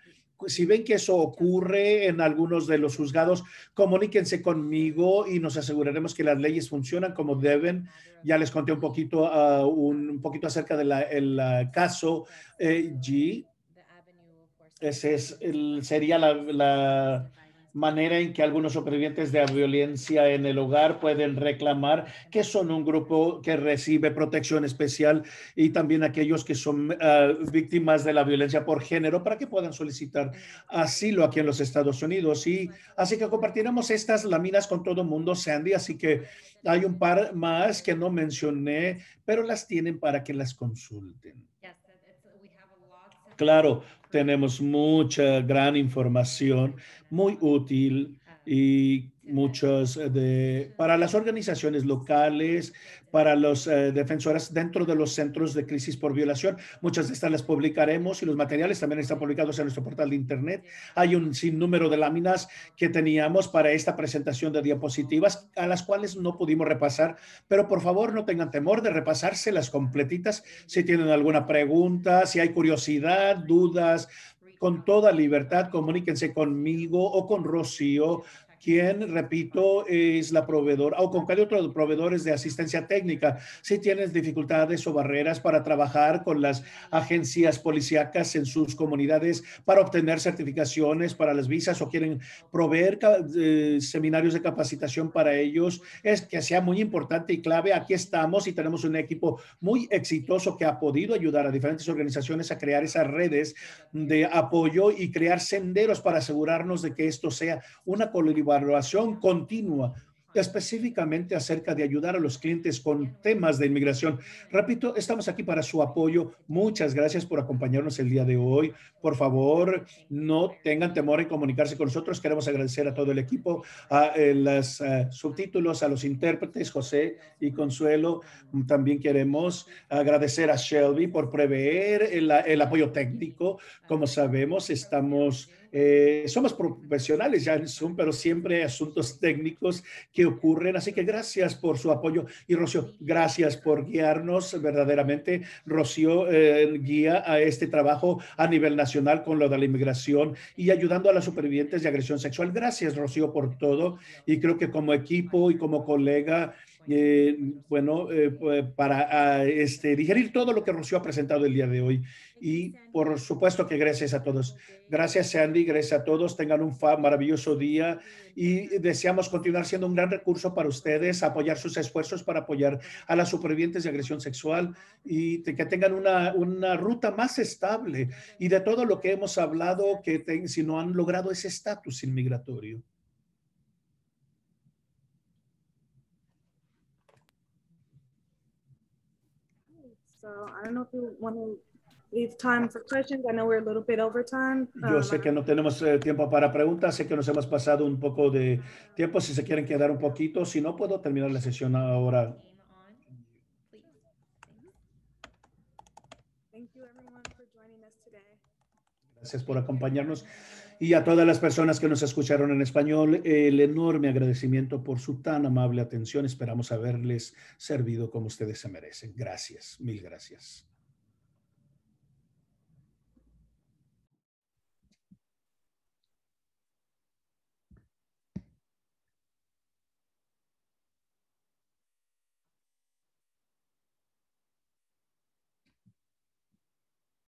Si ven que eso ocurre en algunos de los juzgados, comuníquense conmigo y nos aseguraremos que las leyes funcionan como deben. Ya les conté un poquito acerca del caso G. Ese sería la manera en que algunos supervivientes de violencia en el hogar pueden reclamar que son un grupo que recibe protección especial y también aquellos que son víctimas de la violencia por género para que puedan solicitar asilo aquí en los Estados Unidos. Y así que compartiremos estas láminas con todo el mundo, Sandy. Así que hay un par más que no mencioné, pero las tienen para que las consulten. Claro, tenemos mucha gran información, muy útil y muchos para las organizaciones locales, para los defensores dentro de los centros de crisis por violación. Muchas de estas las publicaremos y los materiales también están publicados en nuestro portal de internet. Hay un sinnúmero de láminas que teníamos para esta presentación de diapositivas a las cuales no pudimos repasar, pero por favor no tengan temor de repasárselas completitas. Si tienen alguna pregunta, si hay curiosidad, dudas, con toda libertad, comuníquense conmigo o con Rocío, quien, repito, es la proveedora, o con cada otro proveedores de asistencia técnica. Si tienes dificultades o barreras para trabajar con las agencias policíacas en sus comunidades para obtener certificaciones para las visas o quieren proveer seminarios de capacitación para ellos, es que sea muy importante y clave. Aquí estamos y tenemos un equipo muy exitoso que ha podido ayudar a diferentes organizaciones a crear esas redes de apoyo y crear senderos para asegurarnos de que esto sea una colaboración continua, específicamente acerca de ayudar a los clientes con temas de inmigración. Repito, estamos aquí para su apoyo. Muchas gracias por acompañarnos el día de hoy. Por favor, no tengan temor en comunicarse con nosotros. Queremos agradecer a todo el equipo, a los subtítulos, a los intérpretes, José y Consuelo. También queremos agradecer a Shelby por prever el apoyo técnico. Como sabemos, somos profesionales ya en Zoom, pero siempre hay asuntos técnicos que ocurren. Así que gracias por su apoyo. Y Rocío, gracias por guiarnos verdaderamente. Rocío guía a este trabajo a nivel nacional con lo de la inmigración y ayudando a las supervivientes de agresión sexual. Gracias, Rocío, por todo. Y creo que como equipo y como colega, para digerir todo lo que Rocío ha presentado el día de hoy. Y por supuesto que gracias a todos. Gracias, Sandy. Gracias a todos. Tengan un maravilloso día y deseamos continuar siendo un gran recurso para ustedes, apoyar sus esfuerzos para apoyar a las supervivientes de agresión sexual y que tengan una ruta más estable y de todo lo que hemos hablado, si no han logrado ese estatus inmigratorio. So I don't know if you want to leave time for questions. I know we're a little bit over time. Yo sé que no tenemos tiempo para preguntas, sé que nos hemos pasado un poco de tiempo, si se quieren quedar un poquito, si no puedo terminar la sesión ahora. Thank you everyone for joining us today. Gracias por acompañarnos Y a todas las personas que nos escucharon en español, el enorme agradecimiento por su tan amable atención. Esperamos haberles servido como ustedes se merecen. Gracias, mil gracias.